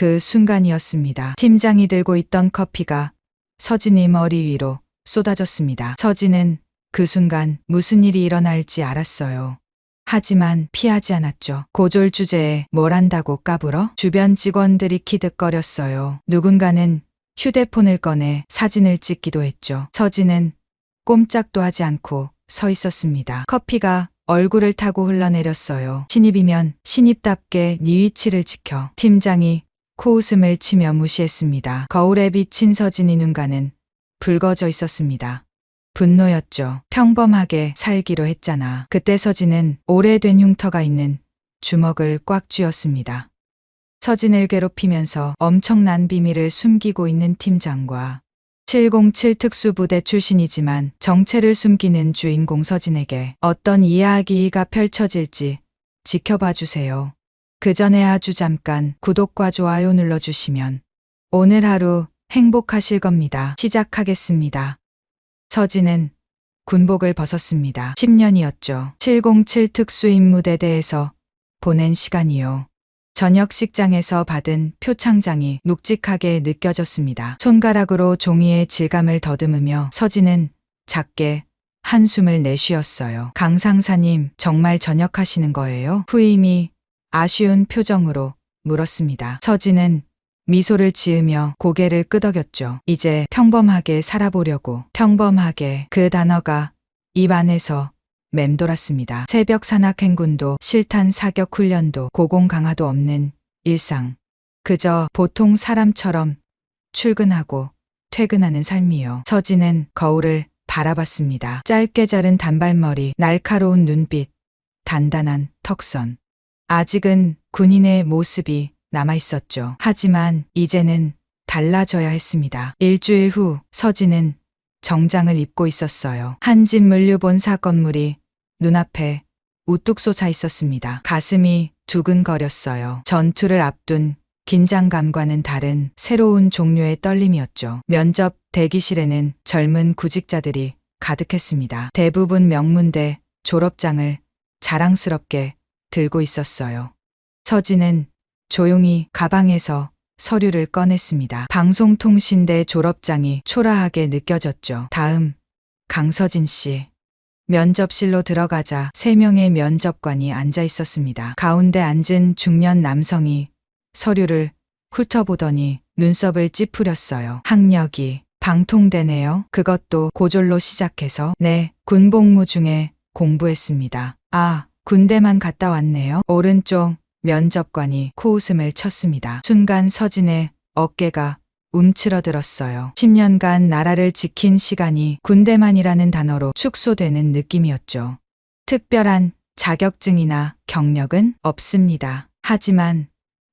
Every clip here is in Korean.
그 순간이었습니다. 팀장이 들고 있던 커피가 서진이 머리 위로 쏟아졌습니다. 서진은 그 순간 무슨 일이 일어날지 알았어요. 하지만 피하지 않았죠. 고졸 주제에 뭘 한다고 까불어? 주변 직원들이 키득거렸어요. 누군가는 휴대폰을 꺼내 사진을 찍기도 했죠. 서진은 꼼짝도 하지 않고 서 있었습니다. 커피가 얼굴을 타고 흘러내렸어요. 신입이면 신입답게 네 위치를 지켜. 팀장이 코웃음을 치며 무시했습니다. 거울에 비친 서진이 눈가는 붉어져 있었습니다. 분노였죠. 평범하게 살기로 했잖아. 그때 서진은 오래된 흉터가 있는 주먹을 꽉 쥐었습니다. 서진을 괴롭히면서 엄청난 비밀을 숨기고 있는 팀장과 707 특수부대 출신이지만 정체를 숨기는 주인공 서진에게 어떤 이야기가 펼쳐질지 지켜봐 주세요. 그 전에 아주 잠깐 구독과 좋아요 눌러주시면 오늘 하루 행복하실 겁니다. 시작하겠습니다. 서진은 군복을 벗었습니다. 10년이었죠. 707 특수임무대대에서 보낸 시간이요. 저녁 식장에서 받은 표창장이 묵직하게 느껴졌습니다. 손가락으로 종이의 질감을 더듬으며 서진은 작게 한숨을 내쉬었어요. 강 상사님, 정말 전역하시는 거예요? 후임이 아쉬운 표정으로 물었습니다. 서진은 미소를 지으며 고개를 끄덕였죠. 이제 평범하게 살아보려고. 평범하게, 그 단어가 입 안에서 맴돌았습니다. 새벽 산악 행군도 실탄 사격 훈련도 고공 강화도 없는 일상. 그저 보통 사람처럼 출근하고 퇴근하는 삶이요. 서진은 거울을 바라봤습니다. 짧게 자른 단발머리, 날카로운 눈빛, 단단한 턱선. 아직은 군인의 모습이 남아있었죠. 하지만 이제는 달라져야 했습니다. 일주일 후 서진은 정장을 입고 있었어요. 한진 물류본사 건물이 눈앞에 우뚝 솟아 있었습니다. 가슴이 두근거렸어요. 전투를 앞둔 긴장감과는 다른 새로운 종류의 떨림이었죠. 면접 대기실에는 젊은 구직자들이 가득했습니다. 대부분 명문대 졸업장을 자랑스럽게 들고 있었어요. 서진은 조용히 가방에서 서류를 꺼냈습니다. 방송통신대 졸업장이 초라하게 느껴졌죠. 다음, 강서진 씨. 면접실로 들어가자 3명의 면접관이 앉아 있었습니다. 가운데 앉은 중년 남성이 서류를 훑어보더니 눈썹을 찌푸렸어요. 학력이 방통대네요. 그것도 고졸로 시작해서. 네, 군복무 중에 공부했습니다. 아, 군대만 갔다 왔네요. 오른쪽 면접관이 코웃음을 쳤습니다. 순간 서진의 어깨가 움츠러들었어요. 10년간 나라를 지킨 시간이 군대만이라는 단어로 축소되는 느낌이었죠. 특별한 자격증이나 경력은 없습니다. 하지만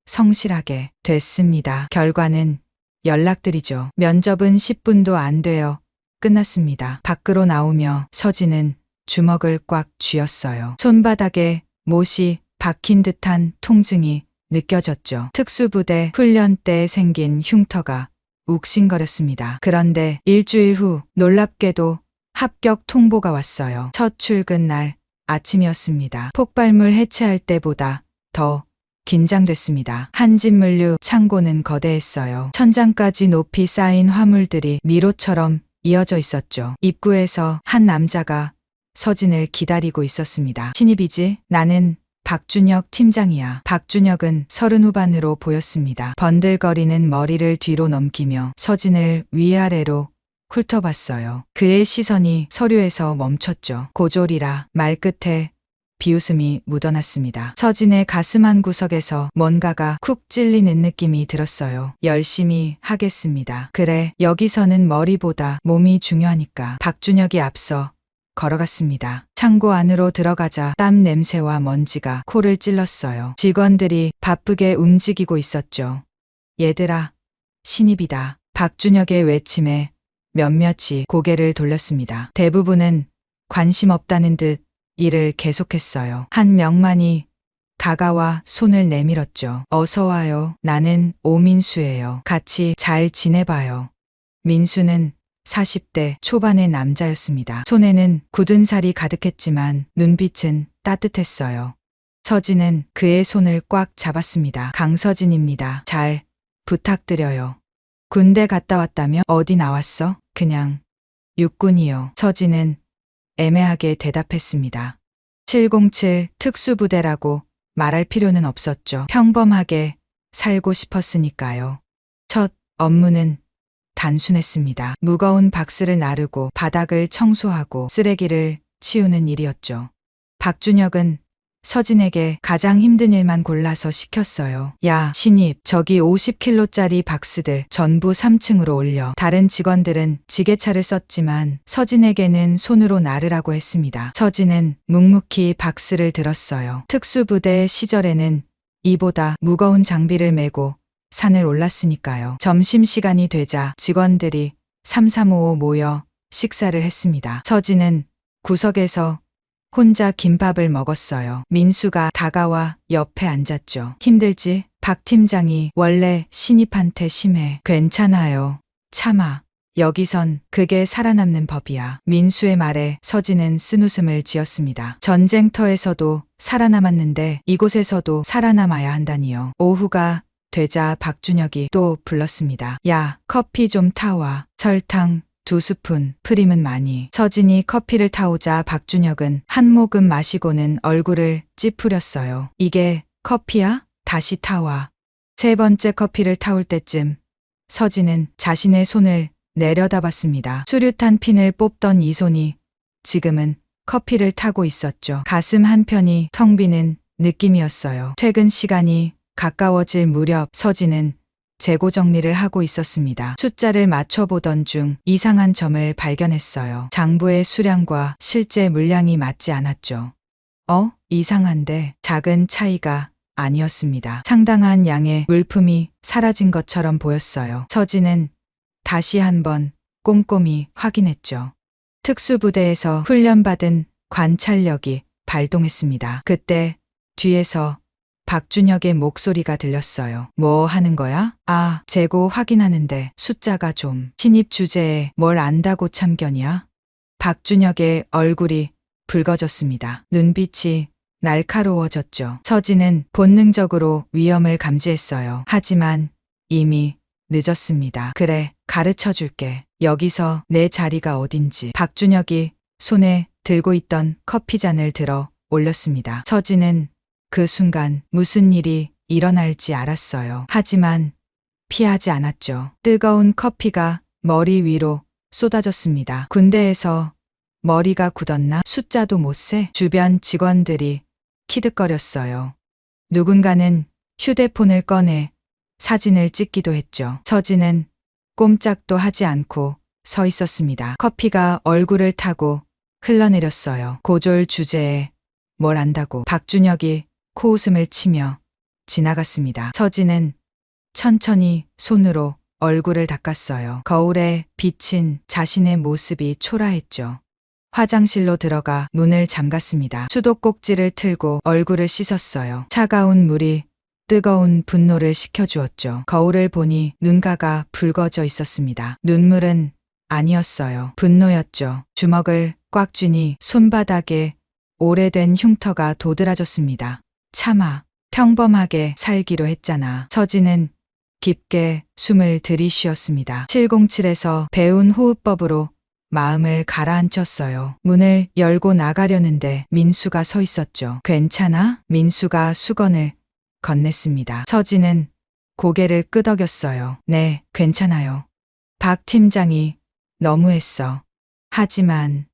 성실하게 됐습니다. 결과는 연락드리죠. 면접은 10분도 안 되어 끝났습니다. 밖으로 나오며 서진은 주먹을 꽉 쥐었어요. 손바닥에 못이 박힌 듯한 통증이 느껴졌죠. 특수부대 훈련 때 생긴 흉터가 욱신거렸습니다. 그런데 일주일 후 놀랍게도 합격 통보가 왔어요. 첫 출근 날 아침이었습니다. 폭발물 해체할 때보다 더 긴장됐습니다. 한진물류 창고는 거대했어요. 천장까지 높이 쌓인 화물들이 미로처럼 이어져 있었죠. 입구에서 한 남자가 서진을 기다리고 있었습니다. 신입이지? 나는 박준혁 팀장이야. 박준혁은 30 후반으로 보였습니다. 번들거리는 머리를 뒤로 넘기며 서진을 위아래로 훑어봤어요. 그의 시선이 서류에서 멈췄죠. 고졸이라 말끝에 비웃음이 묻어났습니다. 서진의 가슴 한 구석에서 뭔가가 쿡 찔리는 느낌이 들었어요. 열심히 하겠습니다. 그래, 여기서는 머리보다 몸이 중요하니까. 박준혁이 앞서 걸어갔습니다. 창고 안으로 들어가자 땀 냄새와 먼지가 코를 찔렀어요. 직원들이 바쁘게 움직이고 있었죠. 얘들아, 신입이다. 박준혁의 외침에 몇몇이 고개를 돌렸습니다. 대부분은 관심 없다는 듯 일을 계속했어요. 한 명만이 다가와 손을 내밀었죠. 어서 와요. 나는 오민수예요. 같이 잘 지내봐요. 민수는 40대 초반의 남자였습니다. 손에는 굳은 살이 가득했지만 눈빛은 따뜻했어요. 서진은 그의 손을 꽉 잡았습니다. 강서진입니다. 잘 부탁드려요. 군대 갔다 왔다며? 어디 나왔어? 그냥 육군이요. 서진은 애매하게 대답했습니다. 707 특수부대라고 말할 필요는 없었죠. 평범하게 살고 싶었으니까요. 첫 업무는 단순했습니다. 무거운 박스를 나르고 바닥을 청소하고 쓰레기를 치우는 일이었죠. 박준혁은 서진에게 가장 힘든 일만 골라서 시켰어요. 야, 신입, 저기 50kg짜리 박스들 전부 3층으로 올려. 다른 직원들은 지게차를 썼지만 서진에게는 손으로 나르라고 했습니다. 서진은 묵묵히 박스를 들었어요. 특수부대 시절에는 이보다 무거운 장비를 메고 산을 올랐으니까요. 점심시간이 되자 직원들이 3355 모여 식사를 했습니다. 서진은 구석에서 혼자 김밥을 먹었어요. 민수가 다가와 옆에 앉았죠. 힘들지? 박 팀장이 원래 신입한테 심해. 괜찮아요. 참아. 여기선 그게 살아남는 법이야. 민수의 말에 서진은 쓴웃음을 지었습니다. 전쟁터에서도 살아남았는데 이곳에서도 살아남아야 한다니요. 오후가 되자 박준혁이 또 불렀습니다. 야, 커피 좀 타와. 설탕 2스푼, 프림은 많이. 서진이 커피를 타오자 박준혁은 한 모금 마시고는 얼굴을 찌푸렸어요. 이게 커피야? 다시 타와. 세 번째 커피를 타올 때쯤 서진은 자신의 손을 내려다봤습니다. 수류탄 핀을 뽑던 이 손이 지금은 커피를 타고 있었죠. 가슴 한편이 텅 비는 느낌이었어요. 퇴근 시간이 가까워질 무렵 서진은 재고 정리를 하고 있었습니다. 숫자를 맞춰보던 중 이상한 점을 발견했어요. 장부의 수량과 실제 물량이 맞지 않았죠. 이상한데 작은 차이가 아니었습니다. 상당한 양의 물품이 사라진 것처럼 보였어요. 서진은 다시 한번 꼼꼼히 확인했죠. 특수부대에서 훈련받은 관찰력이 발동했습니다. 그때 뒤에서 박준혁의 목소리가 들렸어요. 뭐 하는 거야? 아, 재고 확인하는데 숫자가 좀. 신입 주제에 뭘 안다고 참견이야? 박준혁의 얼굴이 붉어졌습니다. 눈빛이 날카로워졌죠. 서진은 본능적으로 위험을 감지했어요. 하지만 이미 늦었습니다. 그래, 가르쳐 줄게. 여기서 내 자리가 어딘지. 박준혁이 손에 들고 있던 커피잔을 들어 올렸습니다. 서진은 그 순간 무슨 일이 일어날지 알았어요. 하지만 피하지 않았죠. 뜨거운 커피가 머리 위로 쏟아졌습니다. 군대에서 머리가 굳었나? 숫자도 못 세? 주변 직원들이 키득거렸어요. 누군가는 휴대폰을 꺼내 사진을 찍기도 했죠. 서진은 꼼짝도 하지 않고 서 있었습니다. 커피가 얼굴을 타고 흘러내렸어요. 고졸 주제에 뭘 안다고. 박준혁이 코웃음을 치며 지나갔습니다. 서진은 천천히 손으로 얼굴을 닦았어요. 거울에 비친 자신의 모습이 초라했죠. 화장실로 들어가 문을 잠갔습니다. 수도꼭지를 틀고 얼굴을 씻었어요. 차가운 물이 뜨거운 분노를 식혀주었죠. 거울을 보니 눈가가 붉어져 있었습니다. 눈물은 아니었어요. 분노였죠. 주먹을 꽉 쥐니 손바닥에 오래된 흉터가 도드라졌습니다. 참아. 평범하게 살기로 했잖아. 서진은 깊게 숨을 들이쉬었습니다. 707에서 배운 호흡법으로 마음을 가라앉혔어요. 문을 열고 나가려는데 민수가 서 있었죠. 괜찮아? 민수가 수건을 건넸습니다. 서진은 고개를 끄덕였어요. 네, 괜찮아요. 박 팀장이 너무했어. 하지만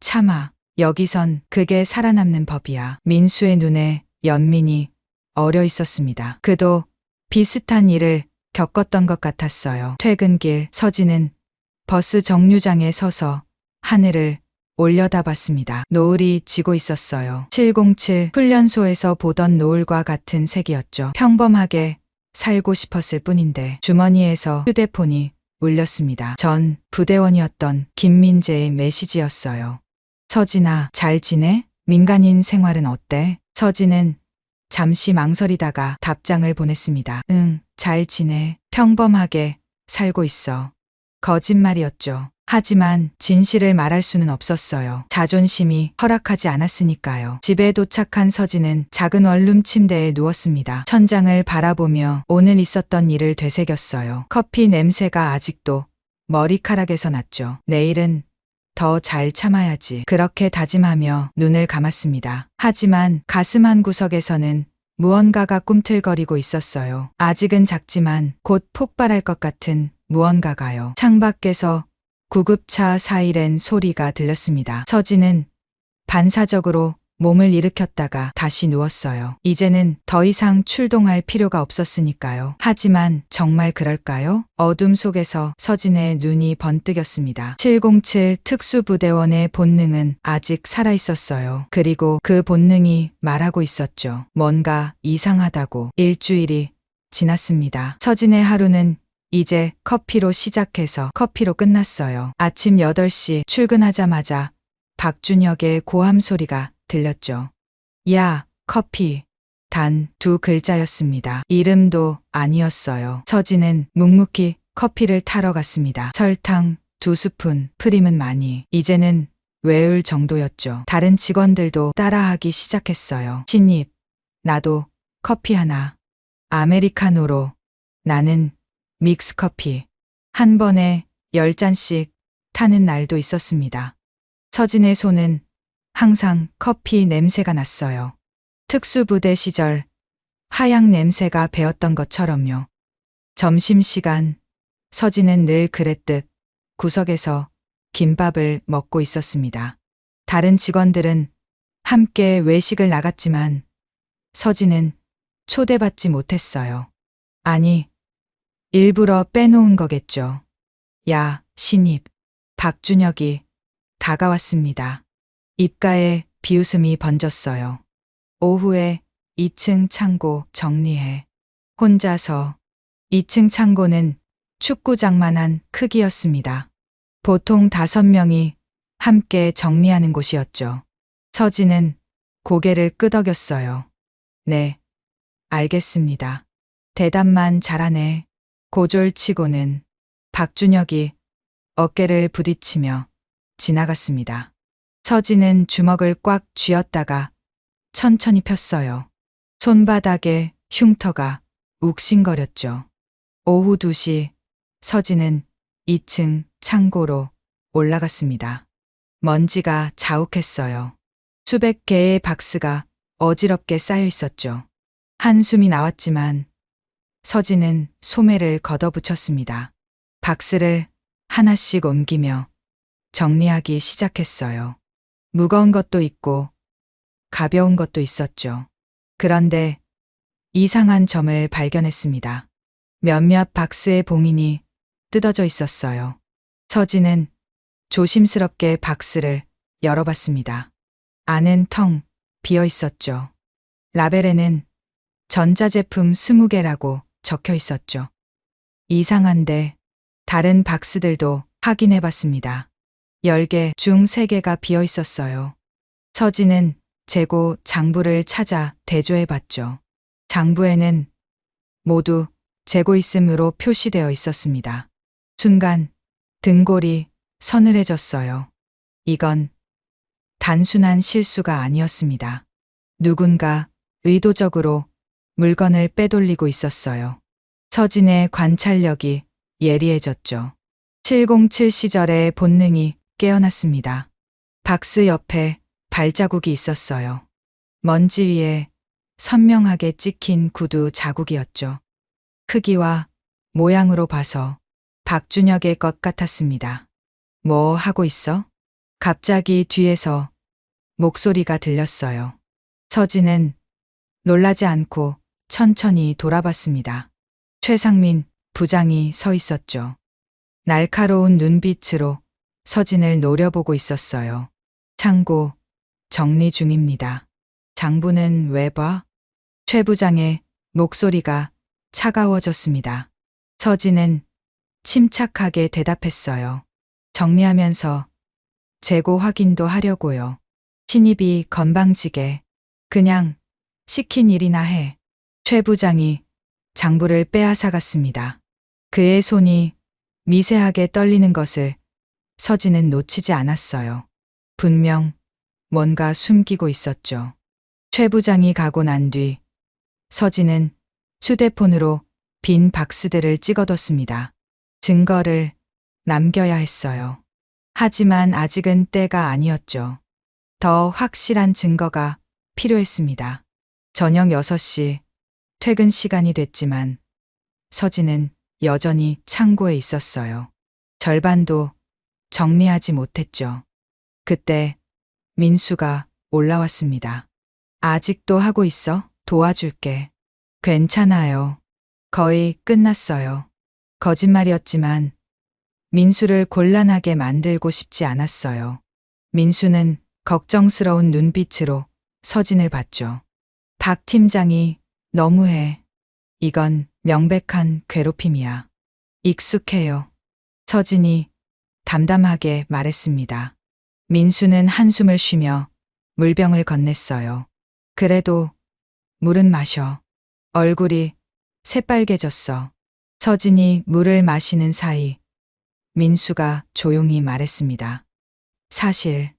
참아. 여기선 그게 살아남는 법이야. 민수의 눈에 연민이 어려 있었습니다. 그도 비슷한 일을 겪었던 것 같았어요. 퇴근길 서진은 버스 정류장에 서서 하늘을 올려다봤습니다. 노을이 지고 있었어요. 707 훈련소에서 보던 노을과 같은 색이었죠. 평범하게 살고 싶었을 뿐인데 주머니에서 휴대폰이 울렸습니다. 전 부대원이었던 김민재의 메시지였어요. 서진아, 잘 지내? 민간인 생활은 어때? 서진은 잠시 망설이다가 답장을 보냈습니다. 응, 잘 지내. 평범하게 살고 있어. 거짓말이었죠. 하지만 진실을 말할 수는 없었어요. 자존심이 허락하지 않았으니까요. 집에 도착한 서진은 작은 원룸 침대에 누웠습니다. 천장을 바라보며 오늘 있었던 일을 되새겼어요. 커피 냄새가 아직도 머리카락에서 났죠. 내일은 더 잘 참아야지. 그렇게 다짐하며 눈을 감았습니다. 하지만 가슴 한 구석에서는 무언가가 꿈틀거리고 있었어요. 아직은 작지만 곧 폭발할 것 같은 무언가가요. 창밖에서 구급차 사이렌 소리가 들렸습니다. 서진은 반사적으로 몸을 일으켰다가 다시 누웠어요. 이제는 더 이상 출동할 필요가 없었으니까요. 하지만 정말 그럴까요? 어둠 속에서 서진의 눈이 번뜩였습니다. 707 특수부대원의 본능은 아직 살아있었어요. 그리고 그 본능이 말하고 있었죠. 뭔가 이상하다고. 일주일이 지났습니다. 서진의 하루는 이제 커피로 시작해서 커피로 끝났어요. 아침 8시 출근하자마자 박준혁의 고함 소리가 들렸죠. 야, 커피. 단 2글자였습니다. 이름도 아니었어요. 서진은 묵묵히 커피를 타러 갔습니다. 설탕 2스푼, 프림은 많이. 이제는 외울 정도였죠. 다른 직원들도 따라하기 시작했어요. 신입, 나도 커피 하나. 아메리카노로. 나는 믹스커피. 한 번에 10잔씩 타는 날도 있었습니다. 서진의 손은 항상 커피 냄새가 났어요. 특수부대 시절 하양 냄새가 배었던 것처럼요. 점심시간 서진은 늘 그랬듯 구석에서 김밥을 먹고 있었습니다. 다른 직원들은 함께 외식을 나갔지만 서진은 초대받지 못했어요. 아니, 일부러 빼놓은 거겠죠. 야, 신입. 박준혁이 다가왔습니다. 입가에 비웃음이 번졌어요. 오후에 2층 창고 정리해. 혼자서. 2층 창고는 축구장만한 크기였습니다. 보통 5명이 함께 정리하는 곳이었죠. 서진은 고개를 끄덕였어요. 네, 알겠습니다. 대답만 잘하네. 고졸치고는. 박준혁이 어깨를 부딪히며 지나갔습니다. 서진은 주먹을 꽉 쥐었다가 천천히 폈어요. 손바닥에 흉터가 욱신거렸죠. 오후 2시 서진은 2층 창고로 올라갔습니다. 먼지가 자욱했어요. 수백 개의 박스가 어지럽게 쌓여 있었죠. 한숨이 나왔지만 서진은 소매를 걷어붙였습니다. 박스를 하나씩 옮기며 정리하기 시작했어요. 무거운 것도 있고 가벼운 것도 있었죠. 그런데 이상한 점을 발견했습니다. 몇몇 박스의 봉인이 뜯어져 있었어요. 서진은 조심스럽게 박스를 열어봤습니다. 안은 텅 비어 있었죠. 라벨에는 전자제품 20개라고 적혀 있었죠. 이상한데 다른 박스들도 확인해봤습니다. 10개 중 3개가 비어 있었어요. 서진은 재고 장부를 찾아 대조해봤죠. 장부에는 모두 재고 있음으로 표시되어 있었습니다. 순간 등골이 서늘해졌어요. 이건 단순한 실수가 아니었습니다. 누군가 의도적으로 물건을 빼돌리고 있었어요. 서진의 관찰력이 예리해졌죠. 707 시절의 본능이 깨어났습니다. 박스 옆에 발자국이 있었어요. 먼지 위에 선명하게 찍힌 구두 자국이었죠. 크기와 모양으로 봐서 박준혁의 것 같았습니다. 뭐 하고 있어? 갑자기 뒤에서 목소리가 들렸어요. 서진은 놀라지 않고 천천히 돌아봤습니다. 최상민 부장이 서 있었죠. 날카로운 눈빛으로 서진을 노려보고 있었어요. 창고 정리 중입니다. 장부는 왜 봐? 최 부장의 목소리가 차가워졌습니다. 서진은 침착하게 대답했어요. 정리하면서 재고 확인도 하려고요. 신입이 건방지게 그냥 시킨 일이나 해. 최 부장이 장부를 빼앗아갔습니다. 그의 손이 미세하게 떨리는 것을 서진은 놓치지 않았어요. 분명 뭔가 숨기고 있었죠. 최 부장이 가고 난 뒤 서진은 휴대폰으로 빈 박스들을 찍어뒀습니다. 증거를 남겨야 했어요. 하지만 아직은 때가 아니었죠. 더 확실한 증거가 필요했습니다. 저녁 6시 퇴근 시간이 됐지만 서진은 여전히 창고에 있었어요. 절반도 정리하지 못했죠. 그때 민수가 올라왔습니다. 아직도 하고 있어? 도와줄게. 괜찮아요. 거의 끝났어요. 거짓말이었지만 민수를 곤란하게 만들고 싶지 않았어요. 민수는 걱정스러운 눈빛으로 서진을 봤죠. 박 팀장이 너무해. 이건 명백한 괴롭힘이야. 익숙해요. 서진이 담담하게 말했습니다. 민수는 한숨을 쉬며 물병을 건넸어요. 그래도 물은 마셔. 얼굴이 새빨개졌어. 서진이 물을 마시는 사이 민수가 조용히 말했습니다. 사실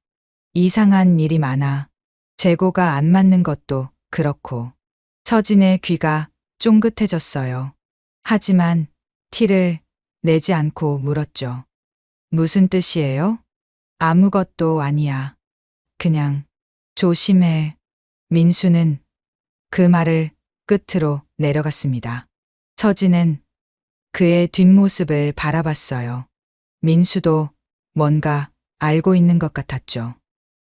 이상한 일이 많아. 재고가 안 맞는 것도 그렇고. 서진의 귀가 쫑긋해졌어요. 하지만 티를 내지 않고 물었죠. 무슨 뜻이에요? 아무것도 아니야. 그냥 조심해. 민수는 그 말을 끝으로 내려갔습니다. 서진은 그의 뒷모습을 바라봤어요. 민수도 뭔가 알고 있는 것 같았죠.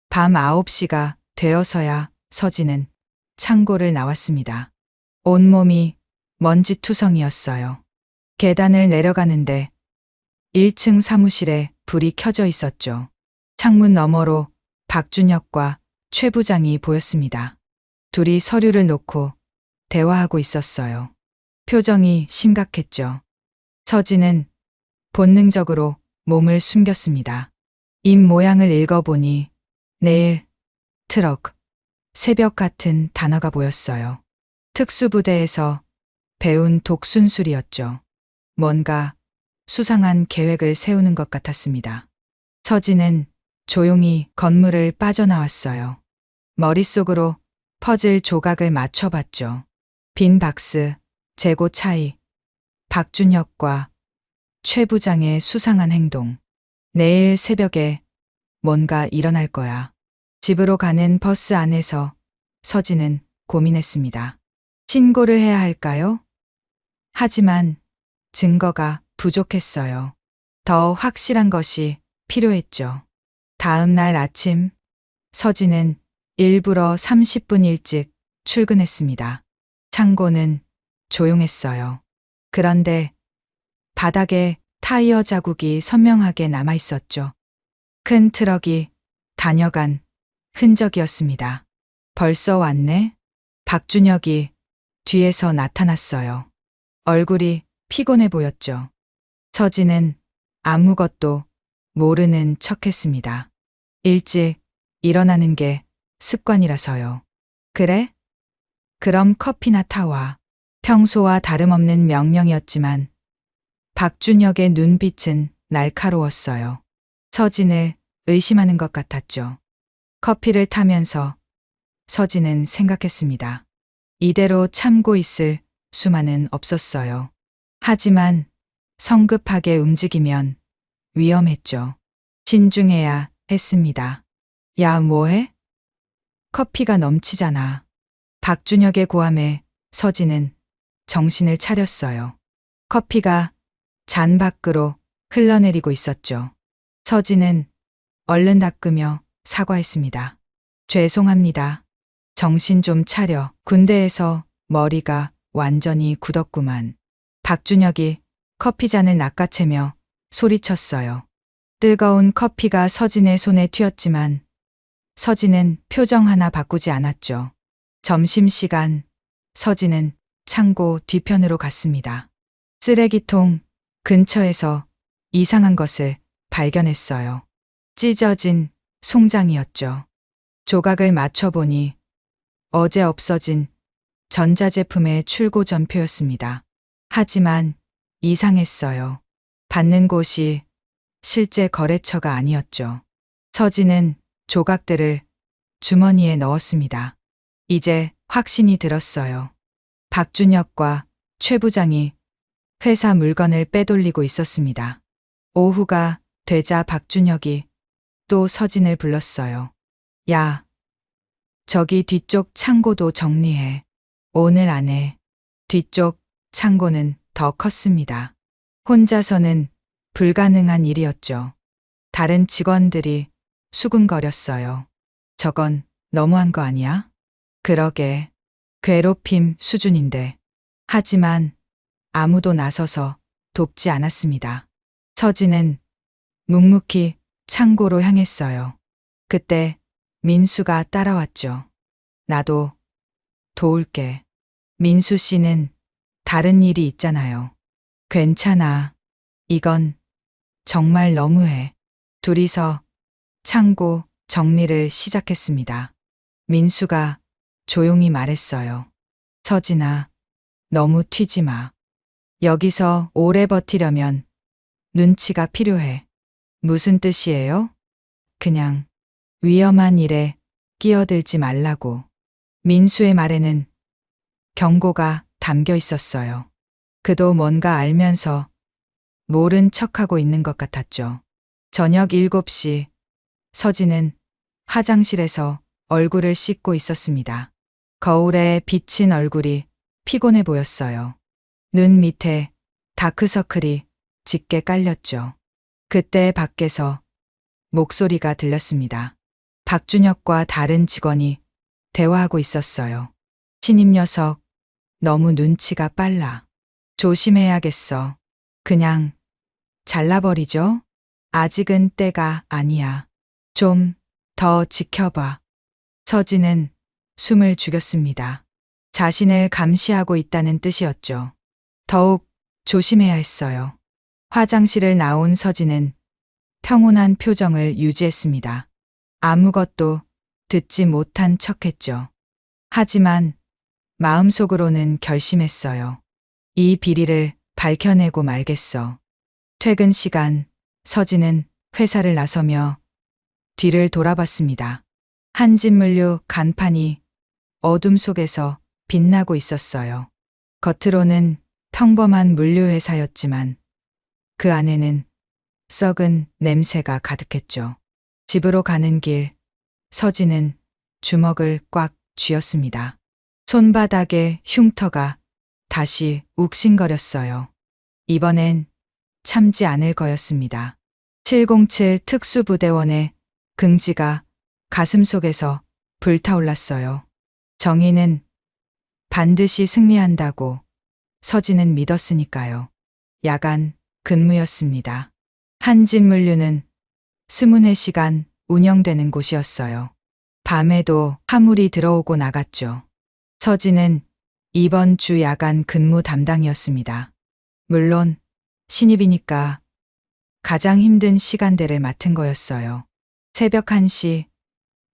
밤 9시가 되어서야 서진은 창고를 나왔습니다. 온몸이 먼지투성이었어요. 계단을 내려가는데 1층 사무실에 불이 켜져 있었죠. 창문 너머로 박준혁과 최 부장이 보였습니다. 둘이 서류를 놓고 대화하고 있었어요. 표정이 심각했죠. 서진은 본능적으로 몸을 숨겼습니다. 입 모양을 읽어보니 내일, 트럭, 새벽 같은 단어가 보였어요. 특수부대에서 배운 독순술이었죠. 뭔가 수상한 계획을 세우는 것 같았습니다. 서진은 조용히 건물을 빠져나왔어요. 머릿속으로 퍼즐 조각을 맞춰봤죠. 빈 박스, 재고 차이, 박준혁과 최 부장의 수상한 행동. 내일 새벽에 뭔가 일어날 거야. 집으로 가는 버스 안에서 서진은 고민했습니다. 신고를 해야 할까요? 하지만 증거가 부족했어요. 더 확실한 것이 필요했죠. 다음 날 아침, 서진은 일부러 30분 일찍 출근했습니다. 창고는 조용했어요. 그런데 바닥에 타이어 자국이 선명하게 남아 있었죠. 큰 트럭이 다녀간 흔적이었습니다. 벌써 왔네? 박준혁이 뒤에서 나타났어요. 얼굴이 피곤해 보였죠. 서진은 아무것도 모르는 척했습니다. 일찍 일어나는 게 습관이라서요. 그래? 그럼 커피나 타와. 평소와 다름없는 명령이었지만 박준혁의 눈빛은 날카로웠어요. 서진을 의심하는 것 같았죠. 커피를 타면서 서진은 생각했습니다. 이대로 참고 있을 수만은 없었어요. 하지만 성급하게 움직이면 위험했죠. 신중해야 했습니다. 야, 뭐해? 커피가 넘치잖아. 박준혁의 고함에 서진은 정신을 차렸어요. 커피가 잔 밖으로 흘러내리고 있었죠. 서진은 얼른 닦으며 사과했습니다. 죄송합니다. 정신 좀 차려. 군대에서 머리가 완전히 굳었구만. 박준혁이 커피잔을 낚아채며 소리쳤어요. 뜨거운 커피가 서진의 손에 튀었지만 서진은 표정 하나 바꾸지 않았죠. 점심시간, 서진은 창고 뒤편으로 갔습니다. 쓰레기통 근처에서 이상한 것을 발견했어요. 찢어진 송장이었죠. 조각을 맞춰보니 어제 없어진 전자제품의 출고 전표였습니다. 하지만 이상했어요. 받는 곳이 실제 거래처가 아니었죠. 서진은 조각들을 주머니에 넣었습니다. 이제 확신이 들었어요. 박준혁과 최 부장이 회사 물건을 빼돌리고 있었습니다. 오후가 되자 박준혁이 또 서진을 불렀어요. 야, 저기 뒤쪽 창고도 정리해. 오늘 안에. 뒤쪽 창고는 더 컸습니다. 혼자서는 불가능한 일이었죠. 다른 직원들이 수군거렸어요. 저건 너무한 거 아니야? 그러게. 괴롭힘 수준인데. 하지만 아무도 나서서 돕지 않았습니다. 서진은 묵묵히 창고로 향했어요. 그때 민수가 따라왔죠. 나도 도울게. 민수 씨는 다른 일이 있잖아요. 괜찮아. 이건 정말 너무해. 둘이서 창고 정리를 시작했습니다. 민수가 조용히 말했어요. 서진아, 너무 튀지 마. 여기서 오래 버티려면 눈치가 필요해. 무슨 뜻이에요? 그냥 위험한 일에 끼어들지 말라고. 민수의 말에는 경고가 담겨 있었어요. 그도 뭔가 알면서 모른 척하고 있는 것 같았죠. 저녁 7시 서진은 화장실에서 얼굴을 씻고 있었습니다. 거울에 비친 얼굴이 피곤해 보였어요. 눈 밑에 다크서클이 짙게 깔렸죠. 그때 밖에서 목소리가 들렸습니다. 박준혁과 다른 직원이 대화하고 있었어요. 신입 녀석, 너무 눈치가 빨라. 조심해야겠어. 그냥 잘라버리죠? 아직은 때가 아니야. 좀 더 지켜봐. 서진은 숨을 죽였습니다. 자신을 감시하고 있다는 뜻이었죠. 더욱 조심해야 했어요. 화장실을 나온 서진은 평온한 표정을 유지했습니다. 아무것도 듣지 못한 척했죠. 하지만 마음속으로는 결심했어요. 이 비리를 밝혀내고 말겠어. 퇴근 시간, 서진은 회사를 나서며 뒤를 돌아봤습니다. 한진물류 간판이 어둠 속에서 빛나고 있었어요. 겉으로는 평범한 물류회사였지만 그 안에는 썩은 냄새가 가득했죠. 집으로 가는 길, 서진은 주먹을 꽉 쥐었습니다. 손바닥에 흉터가 다시 욱신거렸어요. 이번엔 참지 않을 거였습니다. 707 특수부대원의 긍지가 가슴속에서 불타올랐어요. 정의는 반드시 승리한다고 서진은 믿었으니까요. 야간 근무였습니다. 한진물류는 24시간 운영되는 곳이었어요. 밤에도 화물이 들어오고 나갔죠. 서진은 이번 주 야간 근무 담당이었습니다. 물론 신입이니까 가장 힘든 시간대를 맡은 거였어요. 새벽 1시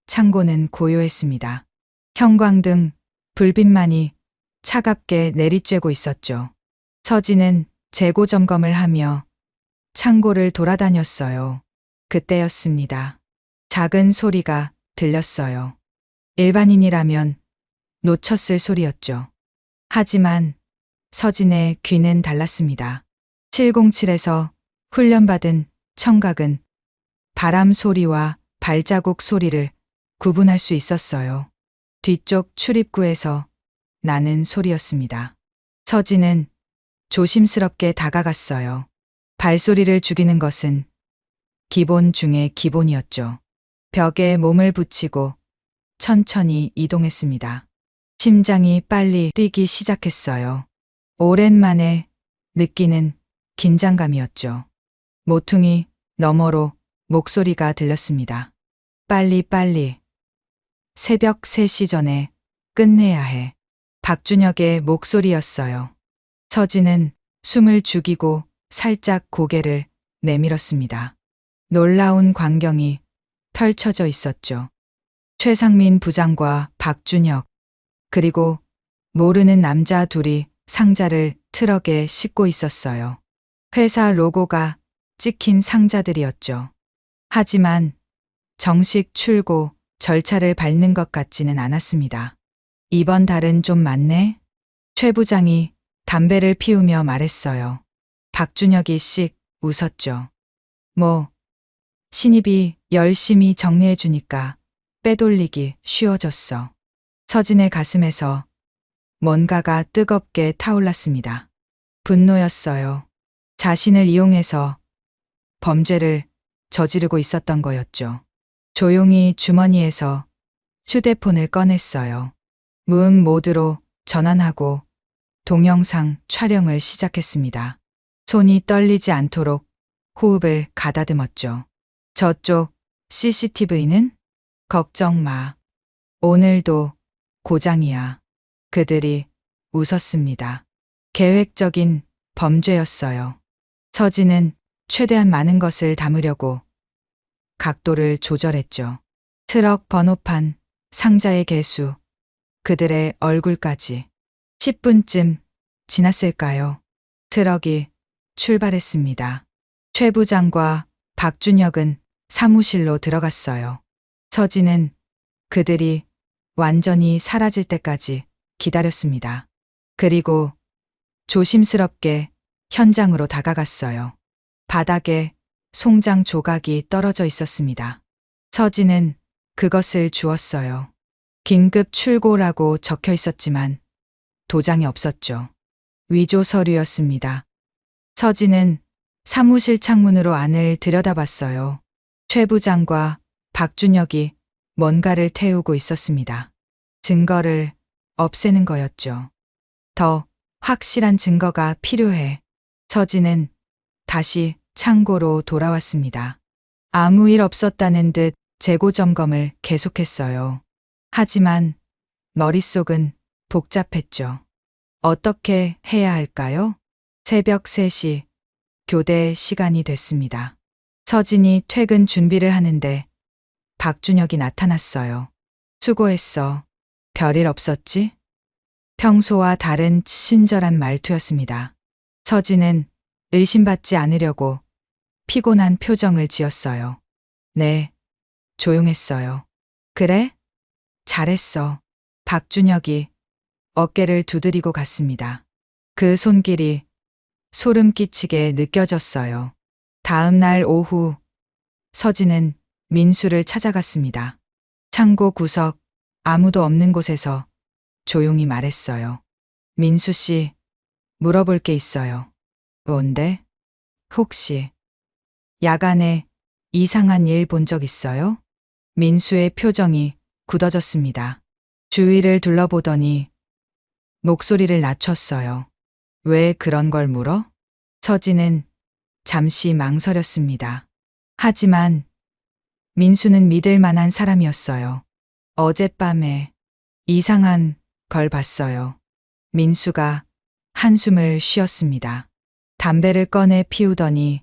창고는 고요했습니다. 형광등, 불빛만이 차갑게 내리쬐고 있었죠. 서진은 재고 점검을 하며 창고를 돌아다녔어요. 그때였습니다. 작은 소리가 들렸어요. 일반인이라면 놓쳤을 소리였죠. 하지만 서진의 귀는 달랐습니다. 707에서 훈련받은 청각은 바람 소리와 발자국 소리를 구분할 수 있었어요. 뒤쪽 출입구에서 나는 소리였습니다. 서진은 조심스럽게 다가갔어요. 발소리를 죽이는 것은 기본 중의 기본이었죠. 벽에 몸을 붙이고 천천히 이동했습니다. 심장이 빨리 뛰기 시작했어요. 오랜만에 느끼는 긴장감이었죠. 모퉁이 너머로 목소리가 들렸습니다. 빨리. 새벽 3시 전에 끝내야 해. 박준혁의 목소리였어요. 서진은 숨을 죽이고 살짝 고개를 내밀었습니다. 놀라운 광경이 펼쳐져 있었죠. 최상민 부장과 박준혁, 그리고 모르는 남자 둘이 상자를 트럭에 싣고 있었어요. 회사 로고가 찍힌 상자들이었죠. 하지만 정식 출고 절차를 밟는 것 같지는 않았습니다. 이번 달은 좀 많네? 최 부장이 담배를 피우며 말했어요. 박준혁이 씩 웃었죠. 뭐, 신입이 열심히 정리해주니까 빼돌리기 쉬워졌어. 서진의 가슴에서 뭔가가 뜨겁게 타올랐습니다. 분노였어요. 자신을 이용해서 범죄를 저지르고 있었던 거였죠. 조용히 주머니에서 휴대폰을 꺼냈어요. 무음 모드로 전환하고 동영상 촬영을 시작했습니다. 손이 떨리지 않도록 호흡을 가다듬었죠. 저쪽 CCTV는? 걱정 마. 오늘도 고장이야. 그들이 웃었습니다. 계획적인 범죄였어요. 서진은 최대한 많은 것을 담으려고 각도를 조절했죠. 트럭 번호판, 상자의 개수, 그들의 얼굴까지. 10분쯤 지났을까요? 트럭이 출발했습니다. 최 부장과 박준혁은 사무실로 들어갔어요. 서진은 그들이 완전히 사라질 때까지 기다렸습니다. 그리고 조심스럽게 현장으로 다가갔어요. 바닥에 송장 조각이 떨어져 있었습니다. 서진은 그것을 주었어요. 긴급 출고라고 적혀 있었지만 도장이 없었죠. 위조 서류였습니다. 서진은 사무실 창문으로 안을 들여다봤어요. 최 부장과 박준혁이 뭔가를 태우고 있었습니다. 증거를 없애는 거였죠. 더 확실한 증거가 필요해. 서진은 다시 창고로 돌아왔습니다. 아무 일 없었다는 듯 재고 점검을 계속했어요. 하지만 머릿속은 복잡했죠. 어떻게 해야 할까요? 새벽 3시 교대 시간이 됐습니다. 서진이 퇴근 준비를 하는데 박준혁이 나타났어요. 수고했어. 별일 없었지? 평소와 다른 친절한 말투였습니다. 서진은 의심받지 않으려고 피곤한 표정을 지었어요. 네, 조용했어요. 그래? 잘했어. 박준혁이 어깨를 두드리고 갔습니다. 그 손길이 소름 끼치게 느껴졌어요. 다음 날 오후 서진은 민수를 찾아갔습니다. 창고 구석 아무도 없는 곳에서 조용히 말했어요. 민수 씨, 물어볼 게 있어요. 뭔데? 혹시 야간에 이상한 일 본 적 있어요? 민수의 표정이 굳어졌습니다. 주위를 둘러보더니 목소리를 낮췄어요. 왜 그런 걸 물어? 서진은 잠시 망설였습니다. 하지만 민수는 믿을 만한 사람이었어요. 어젯밤에 이상한 걸 봤어요. 민수가 한숨을 쉬었습니다. 담배를 꺼내 피우더니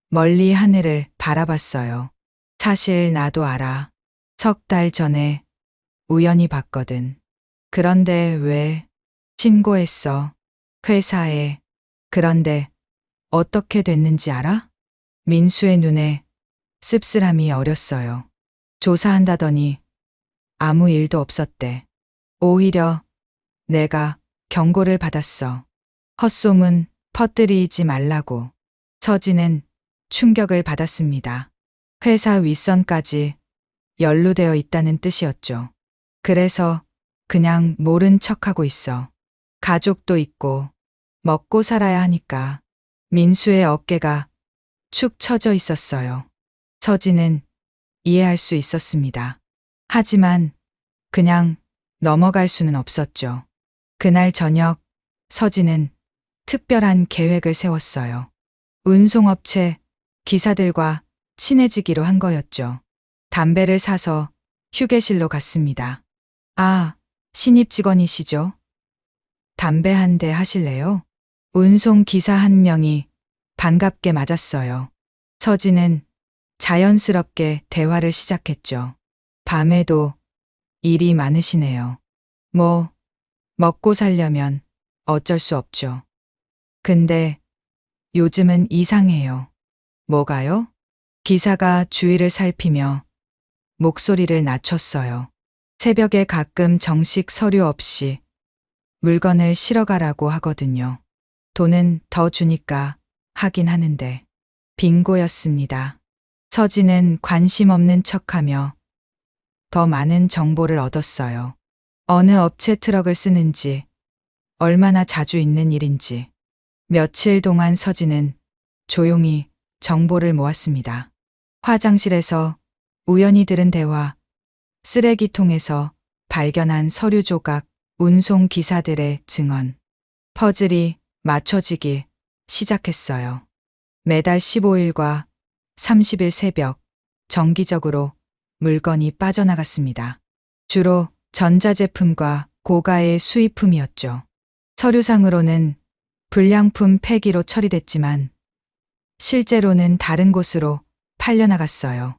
멀리 하늘을 바라봤어요. 사실 나도 알아. 3달 전에 우연히 봤거든. 그런데 왜 신고했어? 회사에. 그런데 어떻게 됐는지 알아? 민수의 눈에 씁쓸함이 어렸어요. 조사한다더니 아무 일도 없었대. 오히려 내가 경고를 받았어. 헛소문 퍼뜨리지 말라고. 서진은 충격을 받았습니다. 회사 윗선까지 연루되어 있다는 뜻이었죠. 그래서 그냥 모른 척하고 있어. 가족도 있고 먹고 살아야 하니까. 민수의 어깨가 축 처져 있었어요. 서진은 이해할 수 있었습니다. 하지만 그냥 넘어갈 수는 없었죠. 그날 저녁 서진은 특별한 계획을 세웠어요. 운송업체 기사들과 친해지기로 한 거였죠. 담배를 사서 휴게실로 갔습니다. 아, 신입 직원이시죠? 담배 한 대 하실래요? 운송 기사 한 명이 반갑게 맞았어요. 서진은 자연스럽게 대화를 시작했죠. 밤에도 일이 많으시네요. 뭐, 먹고 살려면 어쩔 수 없죠. 근데 요즘은 이상해요. 뭐가요? 기사가 주위를 살피며 목소리를 낮췄어요. 새벽에 가끔 정식 서류 없이 물건을 실어가라고 하거든요. 돈은 더 주니까 하긴 하는데. 빙고였습니다. 서진은 관심 없는 척하며 더 많은 정보를 얻었어요. 어느 업체 트럭을 쓰는지, 얼마나 자주 있는 일인지. 며칠 동안 서진은 조용히 정보를 모았습니다. 화장실에서 우연히 들은 대화, 쓰레기통에서 발견한 서류 조각, 운송 기사들의 증언. 퍼즐이 맞춰지기 시작했어요. 매달 15일과 30일 새벽, 정기적으로 물건이 빠져나갔습니다. 주로 전자제품과 고가의 수입품이었죠. 서류상으로는 불량품 폐기로 처리됐지만 실제로는 다른 곳으로 팔려나갔어요.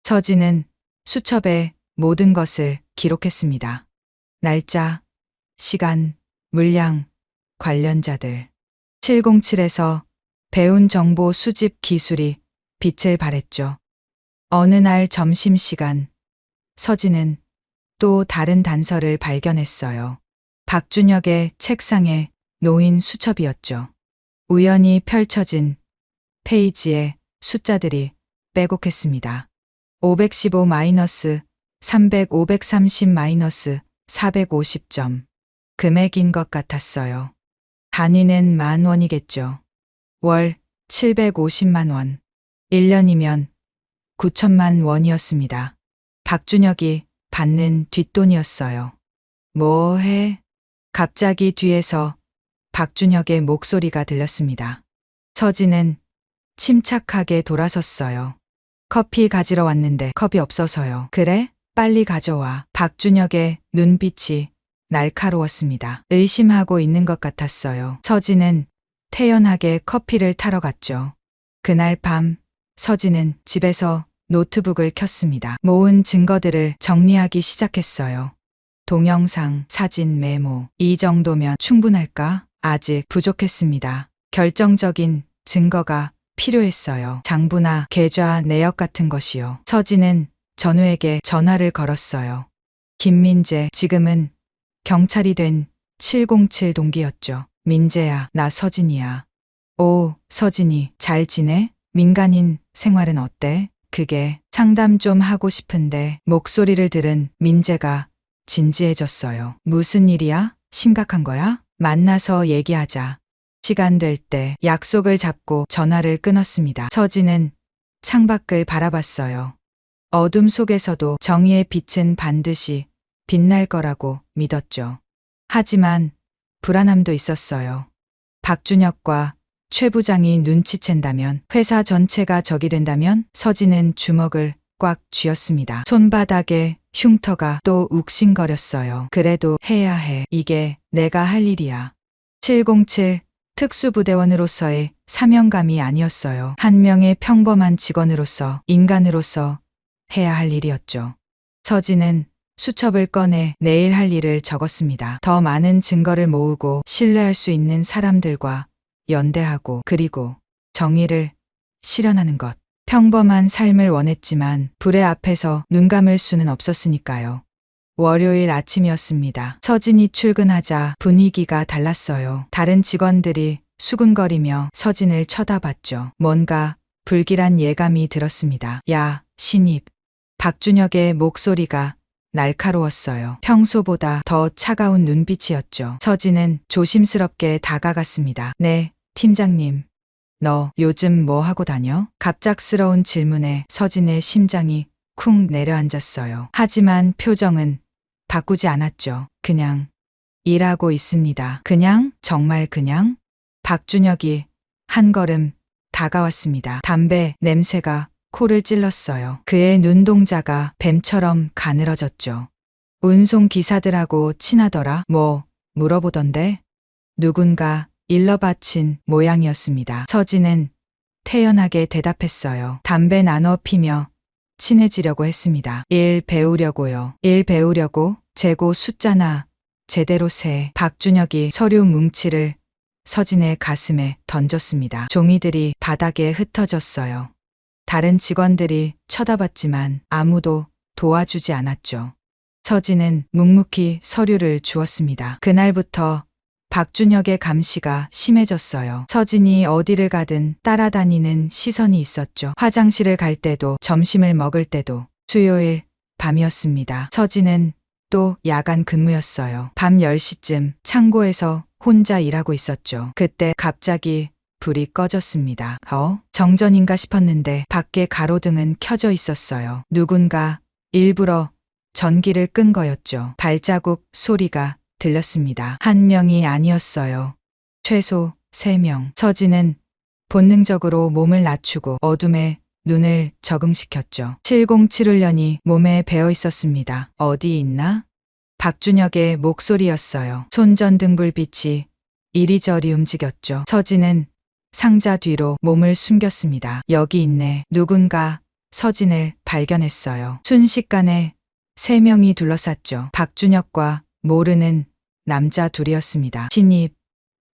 서진은 수첩에 모든 것을 기록했습니다. 날짜, 시간, 물량, 관련자들. 707에서 배운 정보 수집 기술이 빛을 발했죠. 어느 날 점심시간, 서진은 또 다른 단서를 발견했어요. 박준혁의 책상에 놓인 수첩이었죠. 우연히 펼쳐진 페이지에 숫자들이 빼곡했습니다. 515-300, 530-450점. 금액인 것 같았어요. 단위는 10,000원이겠죠. 월 750만 원. 1년이면 9천만 원이었습니다. 박준혁이 받는 뒷돈이었어요. 뭐 해? 갑자기 뒤에서 박준혁의 목소리가 들렸습니다. 서진은 침착하게 돌아섰어요. 커피 가지러 왔는데 컵이 없어서요. 그래? 빨리 가져와. 박준혁의 눈빛이 날카로웠습니다. 의심하고 있는 것 같았어요. 서진은 태연하게 커피를 타러 갔죠. 그날 밤 서진은 집에서 노트북을 켰습니다. 모은 증거들을 정리하기 시작했어요. 동영상, 사진, 메모. 이 정도면 충분할까? 아직 부족했습니다. 결정적인 증거가 필요했어요. 장부나 계좌 내역 같은 것이요. 서진은 전우에게 전화를 걸었어요. 김민재, 지금은 경찰이 된 707 동기였죠. 민재야, 나 서진이야. 오, 서진이, 잘 지내? 민간인 생활은 어때? 그게 상담 좀 하고 싶은데. 목소리를 들은 민재가 진지해졌어요. 무슨 일이야? 심각한 거야? 만나서 얘기하자. 시간 될 때. 약속을 잡고 전화를 끊었습니다. 서진은 창밖을 바라봤어요. 어둠 속에서도 정의의 빛은 반드시 빛날 거라고 믿었죠. 하지만 불안함도 있었어요. 박준혁과 최 부장이 눈치챈다면, 회사 전체가 적이 된다면. 서진은 주먹을 꽉 쥐었습니다. 손바닥에 흉터가 또 욱신거렸어요. 그래도 해야 해. 이게 내가 할 일이야. 707 특수부대원으로서의 사명감이 아니었어요. 한 명의 평범한 직원으로서, 인간으로서 해야 할 일이었죠. 서진은 수첩을 꺼내 내일 할 일을 적었습니다. 더 많은 증거를 모으고 신뢰할 수 있는 사람들과 연대하고, 그리고 정의를 실현하는 것. 평범한 삶을 원했지만 불의 앞에서 눈 감을 수는 없었으니까요. 월요일 아침이었습니다. 서진이 출근하자 분위기가 달랐어요. 다른 직원들이 수근거리며 서진을 쳐다봤죠. 뭔가 불길한 예감이 들었습니다. 야, 신입. 박준혁의 목소리가 날카로웠어요. 평소보다 더 차가운 눈빛이었죠. 서진은 조심스럽게 다가갔습니다. 네, 팀장님. 너 요즘 뭐 하고 다녀? 갑작스러운 질문에 서진의 심장이 쿵 내려앉았어요. 하지만 표정은 바꾸지 않았죠. 그냥 일하고 있습니다. 그냥? 정말 그냥? 박준혁이 한 걸음 다가왔습니다. 담배 냄새가 코를 찔렀어요. 그의 눈동자가 뱀처럼 가늘어졌죠. 운송 기사들하고 친하더라? 뭐 물어보던데? 누군가 일러 바친 모양이었습니다. 서진은 태연하게 대답했어요. 담배 나눠 피며 친해지려고 했습니다. 일 배우려고요. 일 배우려고? 재고 숫자나 제대로 세. 박준혁이 서류 뭉치를 서진의 가슴에 던졌습니다. 종이들이 바닥에 흩어졌어요. 다른 직원들이 쳐다봤지만 아무도 도와주지 않았죠. 서진은 묵묵히 서류를 주었습니다. 그날부터 박준혁의 감시가 심해졌어요. 서진이 어디를 가든 따라다니는 시선이 있었죠. 화장실을 갈 때도 점심을 먹을 때도. 수요일 밤이었습니다. 서진은 또 야간 근무였어요. 밤 10시쯤 창고에서 혼자 일하고 있었죠. 그때 갑자기 불이 꺼졌습니다. 정전인가 싶었는데 밖에 가로등은 켜져 있었어요. 누군가 일부러 전기를 끈 거였죠. 발자국 소리가 들렸습니다. 한 명이 아니었어요. 최소 3명. 서진은 본능적으로 몸을 낮추고 어둠에 눈을 적응시켰죠. 7071년이 몸에 배어 있었습니다. 어디 있나? 박준혁의 목소리였어요. 손전등 불빛이 이리저리 움직였죠. 서진은 상자 뒤로 몸을 숨겼습니다. 여기 있네. 누군가 서진을 발견했어요. 순식간에 3명이 둘러쌌죠. 박준혁과 모르는 남자 둘이었습니다. 신입,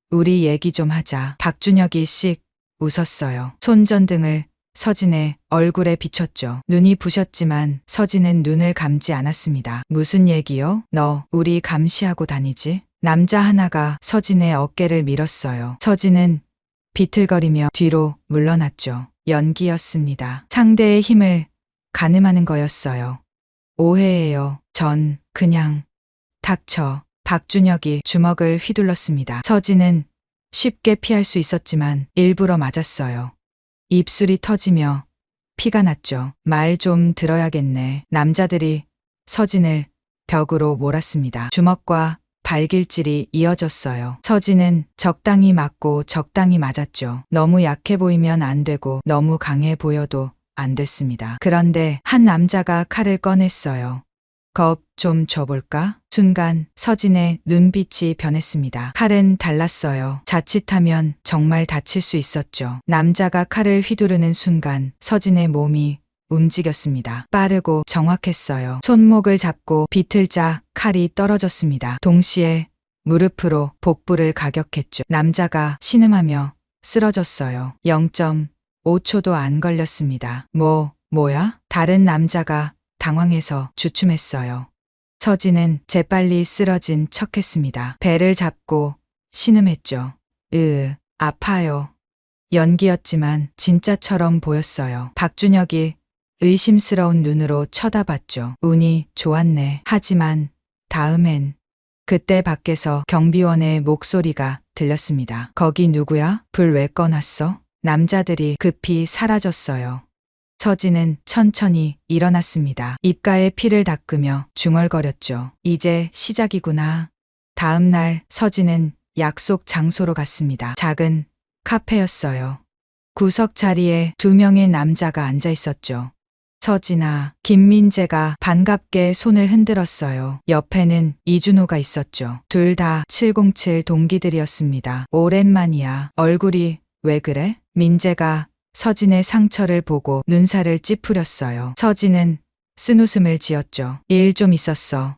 우리 얘기 좀 하자. 박준혁이 씩 웃었어요. 손전등을 서진의 얼굴에 비췄죠. 눈이 부셨지만 서진은 눈을 감지 않았습니다. 무슨 얘기요? 너 우리 감시하고 다니지? 남자 하나가 서진의 어깨를 밀었어요. 서진은 비틀거리며 뒤로 물러났죠. 연기였습니다. 상대의 힘을 가늠하는 거였어요. 오해예요. 전 그냥 닥쳐. 박준혁이 주먹을 휘둘렀습니다. 서진은 쉽게 피할 수 있었지만 일부러 맞았어요. 입술이 터지며 피가 났죠. 말 좀 들어야겠네. 남자들이 서진을 벽으로 몰았습니다. 주먹과 발길질이 이어졌어요. 서진은 적당히 맞고 적당히 맞았죠. 너무 약해 보이면 안 되고 너무 강해 보여도 안 됐습니다. 그런데 한 남자가 칼을 꺼냈어요. 겁 좀 줘볼까? 순간 서진의 눈빛이 변했습니다. 칼은 달랐어요. 자칫하면 정말 다칠 수 있었죠. 남자가 칼을 휘두르는 순간 서진의 몸이 움직였습니다. 빠르고 정확했어요. 손목을 잡고 비틀자 칼이 떨어졌습니다. 동시에 무릎으로 복부를 가격했죠. 남자가 신음하며 쓰러졌어요. 0.5초도 안 걸렸습니다. 뭐야? 다른 남자가 당황해서 주춤했어요. 서진은 재빨리 쓰러진 척했습니다. 배를 잡고 신음했죠. 아파요. 연기였지만 진짜처럼 보였어요. 박준혁이 의심스러운 눈으로 쳐다봤죠. 운이 좋았네. 하지만 다음엔. 그때 밖에서 경비원의 목소리가 들렸습니다. 거기 누구야? 불 왜 꺼놨어? 남자들이 급히 사라졌어요. 서진은 천천히 일어났습니다. 입가에 피를 닦으며 중얼거렸죠. 이제 시작이구나. 다음 날 서진은 약속 장소로 갔습니다. 작은 카페였어요. 구석 자리에 2명의 남자가 앉아 있었죠. 서진아, 김민재가 반갑게 손을 흔들었어요. 옆에는 이준호가 있었죠. 둘 다 707 동기들이었습니다. 오랜만이야. 얼굴이 왜 그래? 민재가 서진의 상처를 보고 눈살을 찌푸렸어요. 서진은 쓴웃음을 지었죠. 일 좀 있었어.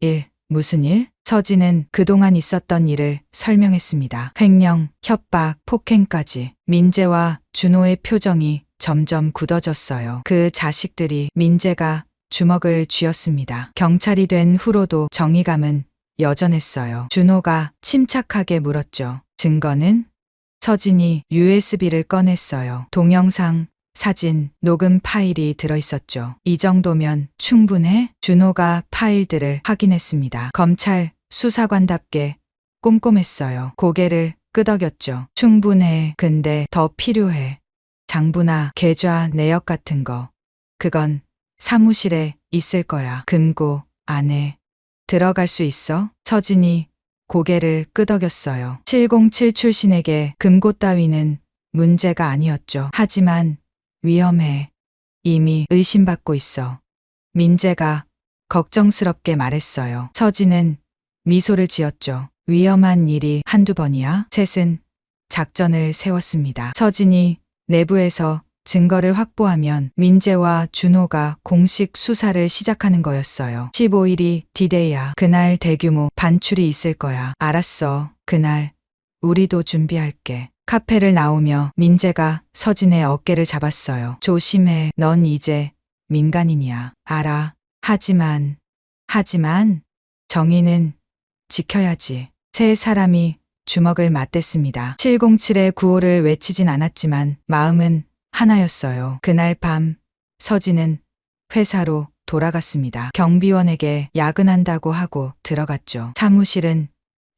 일? 무슨 일? 서진은 그동안 있었던 일을 설명했습니다. 횡령, 협박, 폭행까지. 민재와 준호의 표정이 점점 굳어졌어요. 그 자식들이. 민재가 주먹을 쥐었습니다. 경찰이 된 후로도 정의감은 여전했어요. 준호가 침착하게 물었죠. 증거는? 서진이 USB를 꺼냈어요. 동영상, 사진, 녹음 파일이 들어있었죠. 이 정도면 충분해? 준호가 파일들을 확인했습니다. 검찰 수사관답게 꼼꼼했어요. 고개를 끄덕였죠. 충분해. 근데 더 필요해. 장부나 계좌 내역 같은 거. 그건 사무실에 있을 거야. 금고 안에 들어갈 수 있어? 서진이 고개를 끄덕였어요. 707 출신에게 금고 따위는 문제가 아니었죠. 하지만 위험해. 이미 의심받고 있어. 민재가 걱정스럽게 말했어요. 서진은 미소를 지었죠. 위험한 일이 한두 번이야? 셋은 작전을 세웠습니다. 서진이 내부에서 증거를 확보하면 민재와 준호가 공식 수사를 시작하는 거였어요. 15일이 디데이야. 그날 대규모 반출이 있을 거야. 알았어. 그날 우리도 준비할게. 카페를 나오며 민재가 서진의 어깨를 잡았어요. 조심해. 넌 이제 민간인이야. 알아. 하지만 정의는 지켜야지. 세 사람이 주먹을 맞댔습니다. 707의 구호를 외치진 않았지만 마음은 하나였어요. 그날 밤 서진은 회사로 돌아갔습니다. 경비원에게 야근한다고 하고 들어갔죠. 사무실은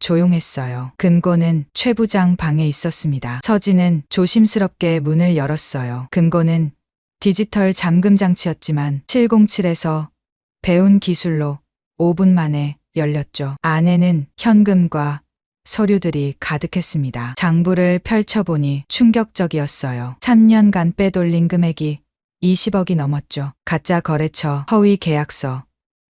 조용했어요. 금고는 최 부장 방에 있었습니다. 서진은 조심스럽게 문을 열었어요. 금고는 디지털 잠금 장치였지만 707에서 배운 기술로 5분 만에 열렸죠. 안에는 현금과 서류들이 가득했습니다. 장부를 펼쳐보니 충격적이었어요. 3년간 빼돌린 금액이 20억이 넘었죠. 가짜 거래처, 허위 계약서,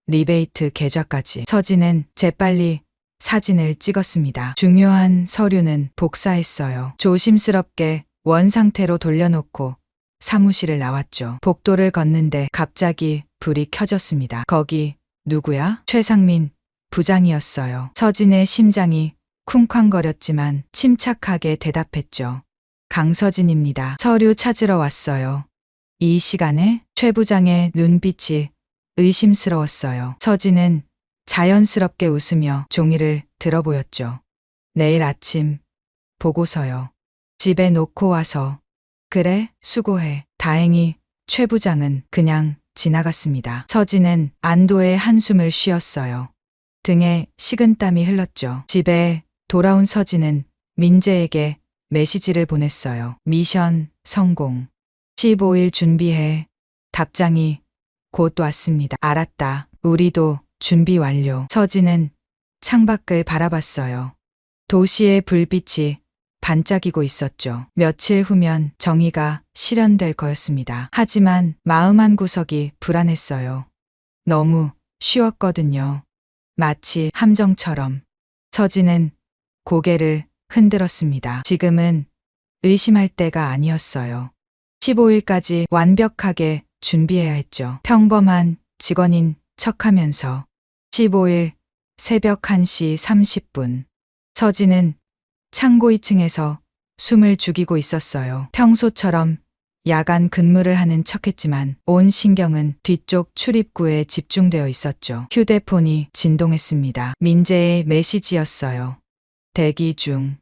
리베이트 계좌까지. 서진은 재빨리 사진을 찍었습니다. 중요한 서류는 복사했어요. 조심스럽게 원상태로 돌려놓고 사무실을 나왔죠. 복도를 걷는데 갑자기 불이 켜졌습니다. 거기 누구야? 최상민 부장이었어요. 서진의 심장이 쿵쾅거렸지만 침착하게 대답했죠. 강서진입니다. 서류 찾으러 왔어요. 이 시간에? 최 부장의 눈빛이 의심스러웠어요. 서진은 자연스럽게 웃으며 종이를 들어보였죠. 내일 아침 보고서요. 집에 놓고 와서. 그래, 수고해. 다행히 최 부장은 그냥 지나갔습니다. 서진은 안도의 한숨을 쉬었어요. 등에 식은땀이 흘렀죠. 집에 돌아온 서진은 민재에게 메시지를 보냈어요. 미션 성공. 15일 준비해. 답장이 곧 왔습니다. 알았다. 우리도 준비 완료. 서진은 창밖을 바라봤어요. 도시의 불빛이 반짝이고 있었죠. 며칠 후면 정의가 실현될 거였습니다. 하지만 마음 한구석이 불안했어요. 너무 쉬웠거든요. 마치 함정처럼. 서진은 고개를 흔들었습니다. 지금은 의심할 때가 아니었어요. 15일까지 완벽하게 준비해야 했죠. 평범한 직원인 척하면서. 15일 새벽 1시 30분. 서진은 창고 2층에서 숨을 죽이고 있었어요. 평소처럼 야간 근무를 하는 척했지만 온 신경은 뒤쪽 출입구에 집중되어 있었죠. 휴대폰이 진동했습니다. 민재의 메시지였어요. 대기 중.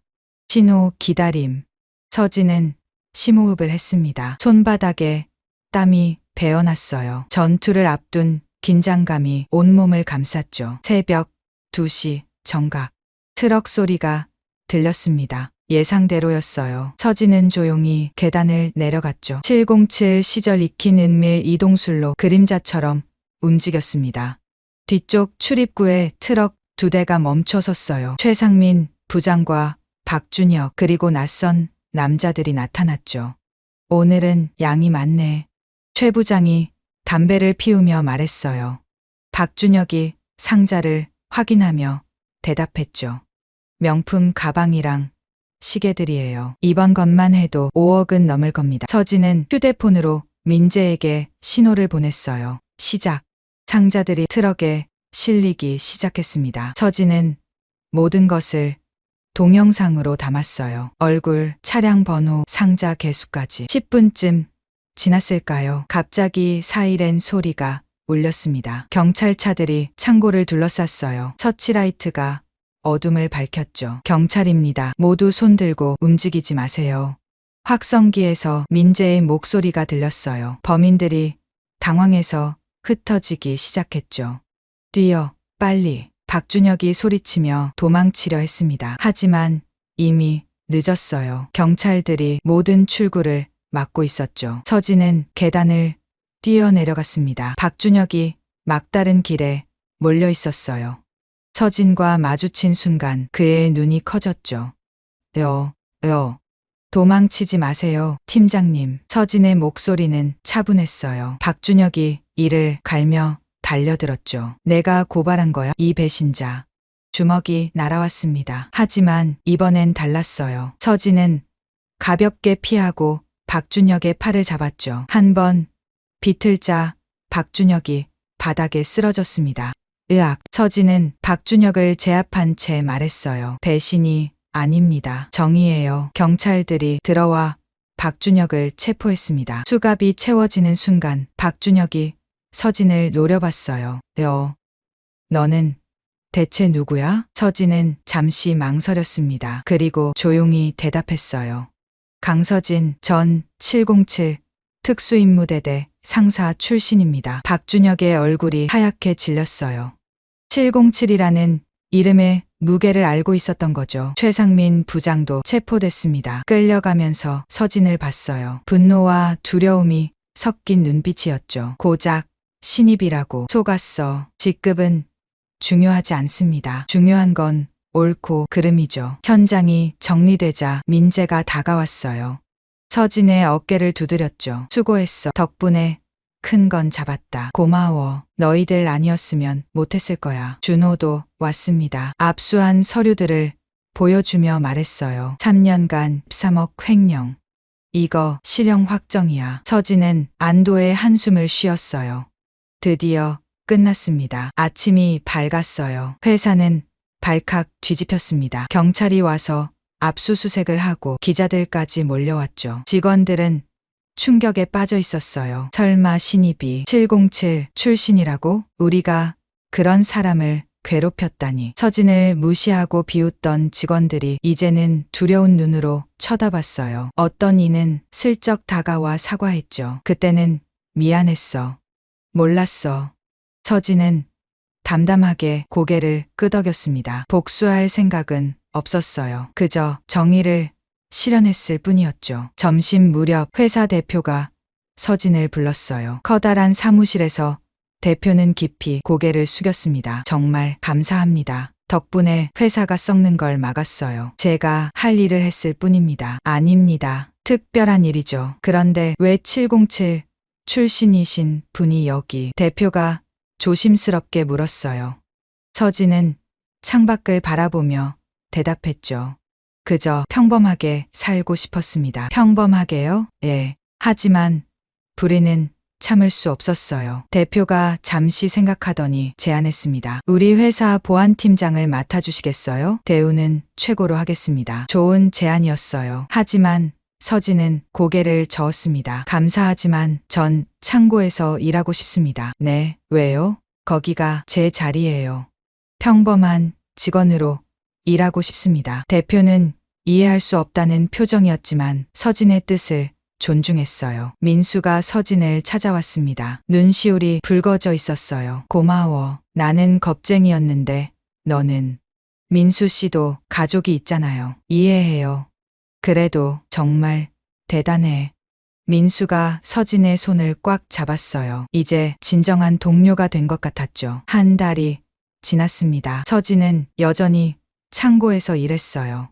신호 기다림. 서진은 심호흡을 했습니다. 손바닥에 땀이 배어났어요. 전투를 앞둔 긴장감이 온몸을 감쌌죠. 새벽 2시 정각. 트럭 소리가 들렸습니다. 예상대로였어요. 서진은 조용히 계단을 내려갔죠. 707 시절 익힌 은밀 이동술로 그림자처럼 움직였습니다. 뒤쪽 출입구에 트럭 2대가 멈춰 섰어요. 최상민 부장과 박준혁 그리고 낯선 남자들이 나타났죠. 오늘은 양이 많네. 최 부장이 담배를 피우며 말했어요. 박준혁이 상자를 확인하며 대답했죠. 명품 가방이랑 시계들이에요. 이번 것만 해도 5억은 넘을 겁니다. 서진은 휴대폰으로 민재에게 신호를 보냈어요. 시작. 상자들이 트럭에 실리기 시작했습니다. 서진은 모든 것을 동영상으로 담았어요. 얼굴, 차량 번호, 상자 개수까지. 10분쯤 지났을까요? 갑자기 사이렌 소리가 울렸습니다. 경찰차들이 창고를 둘러쌌어요. 서치라이트가 어둠을 밝혔죠. 경찰입니다. 모두 손 들고 움직이지 마세요. 확성기에서 민재의 목소리가 들렸어요. 범인들이 당황해서 흩어지기 시작했죠. 뛰어, 빨리. 박준혁이 소리치며 도망치려 했습니다. 하지만 이미 늦었어요. 경찰들이 모든 출구를 막고 있었죠. 서진은 계단을 뛰어내려갔습니다. 박준혁이 막다른 길에 몰려 있었어요. 서진과 마주친 순간 그의 눈이 커졌죠. 도망치지 마세요, 팀장님. 서진의 목소리는 차분했어요. 박준혁이 이를 갈며 달려들었죠. 내가 고발한 거야, 이 배신자. 주먹이 날아왔습니다. 하지만 이번엔 달랐어요. 서진은 가볍게 피하고 박준혁의 팔을 잡았죠. 한 번 비틀자 박준혁이 바닥에 쓰러졌습니다. 으악. 서진은 박준혁을 제압한 채 말했어요. 배신이 아닙니다. 정의예요. 경찰들이 들어와 박준혁을 체포했습니다. 수갑이 채워지는 순간 박준혁이 서진을 노려봤어요. 너는 대체 누구야? 서진은 잠시 망설였습니다. 그리고 조용히 대답했어요. 강서진 전 707 특수임무대대 상사 출신입니다. 박준혁의 얼굴이 하얗게 질렸어요. 707이라는 이름의 무게를 알고 있었던 거죠. 최상민 부장도 체포됐습니다. 끌려가면서 서진을 봤어요. 분노와 두려움이 섞인 눈빛이었죠. 고작 신입이라고 속았어. 직급은 중요하지 않습니다. 중요한 건 옳고 그름이죠. 현장이 정리되자 민재가 다가왔어요. 서진의 어깨를 두드렸죠. 수고했어. 덕분에 큰 건 잡았다. 고마워. 너희들 아니었으면 못했을 거야. 준호도 왔습니다. 압수한 서류들을 보여주며 말했어요. 3년간 13억 횡령. 이거 실형 확정이야. 서진은 안도의 한숨을 쉬었어요. 드디어 끝났습니다. 아침이 밝았어요. 회사는 발칵 뒤집혔습니다. 경찰이 와서 압수수색을 하고 기자들까지 몰려왔죠. 직원들은 충격에 빠져 있었어요. 설마 신입이 707 출신이라고? 우리가 그런 사람을 괴롭혔다니. 서진을 무시하고 비웃던 직원들이 이제는 두려운 눈으로 쳐다봤어요. 어떤 이는 슬쩍 다가와 사과했죠. 그때는 미안했어. 몰랐어. 서진은 담담하게 고개를 끄덕였습니다. 복수할 생각은 없었어요. 그저 정의를 실현했을 뿐이었죠. 점심 무렵 회사 대표가 서진을 불렀어요. 커다란 사무실에서 대표는 깊이 고개를 숙였습니다. 정말 감사합니다. 덕분에 회사가 썩는 걸 막았어요. 제가 할 일을 했을 뿐입니다. 아닙니다. 특별한 일이죠. 그런데 왜 707 출신이신 분이 여기? 대표가 조심스럽게 물었어요. 서진은 창밖을 바라보며 대답했죠. 그저 평범하게 살고 싶었습니다. 평범하게요? 예. 하지만 불의는 참을 수 없었어요. 대표가 잠시 생각하더니 제안했습니다. 우리 회사 보안팀장을 맡아주시겠어요? 대우는 최고로 하겠습니다. 좋은 제안이었어요. 하지만 서진은 고개를 저었습니다. 감사하지만 전 창고에서 일하고 싶습니다. 네, 왜요? 거기가 제 자리예요. 평범한 직원으로 일하고 싶습니다. 대표는 이해할 수 없다는 표정이었지만 서진의 뜻을 존중했어요. 민수가 서진을 찾아왔습니다. 눈시울이 붉어져 있었어요. 고마워. 나는 겁쟁이였는데 너는. 민수 씨도 가족이 있잖아요. 이해해요. 그래도 정말 대단해. 민수가 서진의 손을 꽉 잡았어요. 이제 진정한 동료가 된 것 같았죠. 한 달이 지났습니다. 서진은 여전히 창고에서 일했어요.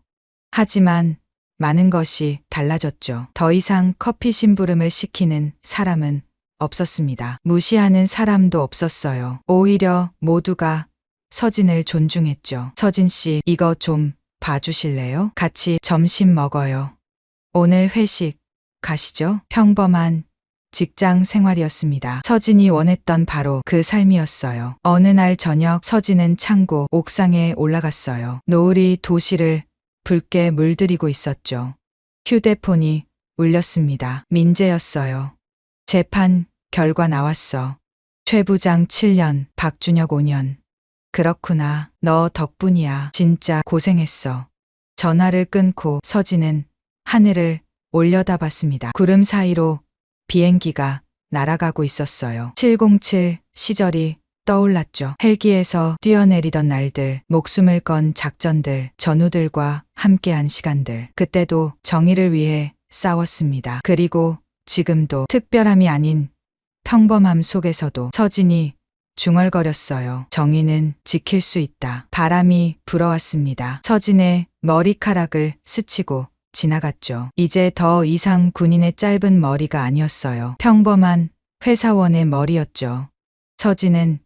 하지만 많은 것이 달라졌죠. 더 이상 커피 심부름을 시키는 사람은 없었습니다. 무시하는 사람도 없었어요. 오히려 모두가 서진을 존중했죠. 서진 씨, 이거 좀 봐주실래요? 같이 점심 먹어요. 오늘 회식 가시죠? 평범한 직장 생활이었습니다. 서진이 원했던 바로 그 삶이었어요. 어느 날 저녁 서진은 창고 옥상에 올라갔어요. 노을이 도시를 붉게 물들이고 있었죠. 휴대폰이 울렸습니다. 민재였어요. 재판 결과 나왔어. 최 부장 7년, 박준혁 5년. 그렇구나. 너 덕분이야. 진짜 고생했어. 전화를 끊고 서진은 하늘을 올려다봤습니다. 구름 사이로 비행기가 날아가고 있었어요. 707 시절이 떠올랐죠. 헬기에서 뛰어내리던 날들, 목숨을 건 작전들, 전우들과 함께한 시간들. 그때도 정의를 위해 싸웠습니다. 그리고 지금도 특별함이 아닌 평범함 속에서도 서진이 중얼거렸어요. 정의는 지킬 수 있다. 바람이 불어왔습니다. 서진의 머리카락을 스치고 지나갔죠. 이제 더 이상 군인의 짧은 머리가 아니었어요. 평범한 회사원의 머리였죠. 서진은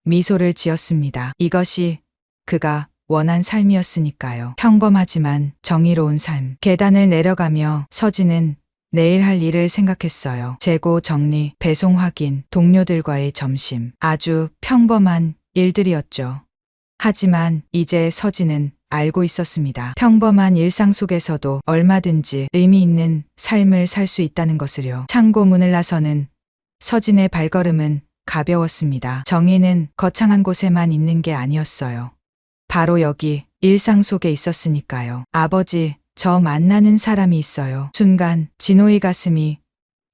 미소를 지었습니다. 이것이 그가 원한 삶이었으니까요. 평범하지만 정의로운 삶. 계단을 내려가며 서진은 내일 할 일을 생각했어요. 재고 정리, 배송 확인, 동료들과의 점심. 아주 평범한 일들이었죠. 하지만 이제 서진은 알고 있었습니다. 평범한 일상 속에서도 얼마든지 의미 있는 삶을 살 수 있다는 것을요. 창고 문을 나서는 서진의 발걸음은 가벼웠습니다. 정의는 거창한 곳에만 있는 게 아니었어요. 바로 여기 일상 속에 있었으니까요. 아버지, 저 만나는 사람이 있어요. 순간 진호의 가슴이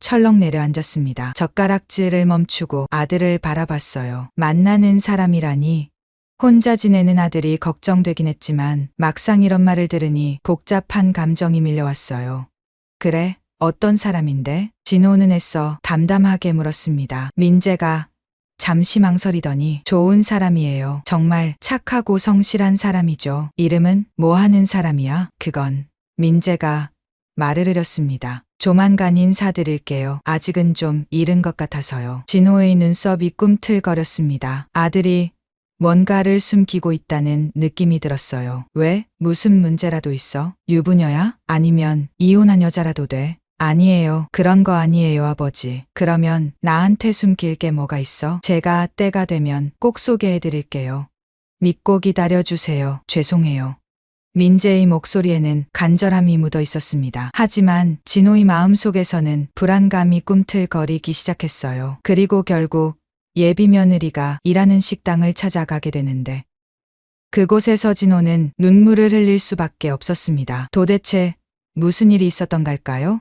철렁 내려앉았습니다. 젓가락질을 멈추고 아들을 바라봤어요. 만나는 사람이라니. 혼자 지내는 아들이 걱정되긴 했지만 막상 이런 말을 들으니 복잡한 감정이 밀려왔어요. 그래, 어떤 사람인데? 진호는 애써 담담하게 물었습니다. 민재가 잠시 망설이더니 좋은 사람이에요. 정말 착하고 성실한 사람이죠. 이름은 뭐 하는 사람이야? 그건 민재가 말을 흐렸습니다. 조만간 인사드릴게요. 아직은 좀 이른 것 같아서요. 진호의 눈썹이 꿈틀거렸습니다. 아들이 뭔가를 숨기고 있다는 느낌이 들었어요. 왜? 무슨 문제라도 있어? 유부녀야? 아니면 이혼한 여자라도 돼? 아니에요. 그런 거 아니에요, 아버지. 그러면 나한테 숨길 게 뭐가 있어? 제가 때가 되면 꼭 소개해 드릴게요. 믿고 기다려주세요. 죄송해요. 민재의 목소리에는 간절함이 묻어 있었습니다. 하지만 진호의 마음속에서는 불안감이 꿈틀거리기 시작했어요. 그리고 결국 예비 며느리가 일하는 식당을 찾아가게 되는데 그곳에서 진호는 눈물을 흘릴 수밖에 없었습니다. 도대체 무슨 일이 있었던 걸까요?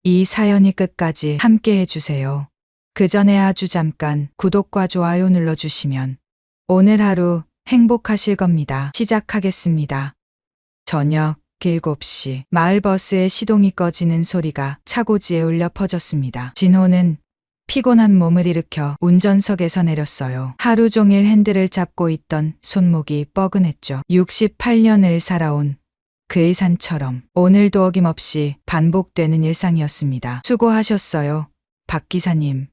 이 사연이 끝까지 함께 해주세요. 그 전에 아주 잠깐 구독과 좋아요 눌러주시면 오늘 하루 행복하실 겁니다. 시작하겠습니다. 저녁 7시 마을버스의 시동이 꺼지는 소리가 차고지에 울려 퍼졌습니다. 진호는 피곤한 몸을 일으켜 운전석에서 내렸어요. 하루 종일 핸들을 잡고 있던 손목이 뻐근했죠. 68년을 살아온 그의 산처럼 오늘도 어김없이 반복되는 일상이었습니다. 수고하셨어요, 박 기사님.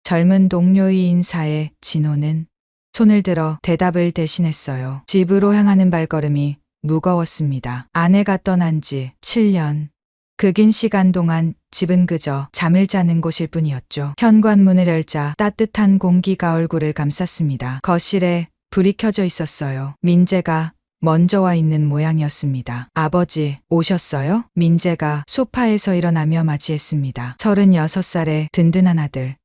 젊은 동료의 인사에 진호는 손을 들어 대답을 대신했어요. 집으로 향하는 발걸음이 무거웠습니다. 아내가 떠난 지 7년. 그 긴 시간 동안 집은 그저 잠을 자는 곳일 뿐이었죠. 현관문을 열자 따뜻한 공기가 얼굴을 감쌌습니다. 거실에 불이 켜져 있었어요. 민재가 먼저 와 있는 모양이었습니다. 아버지, 오셨어요? 민재가 소파에서 일어나며 맞이했습니다. 36살의 든든한 아들.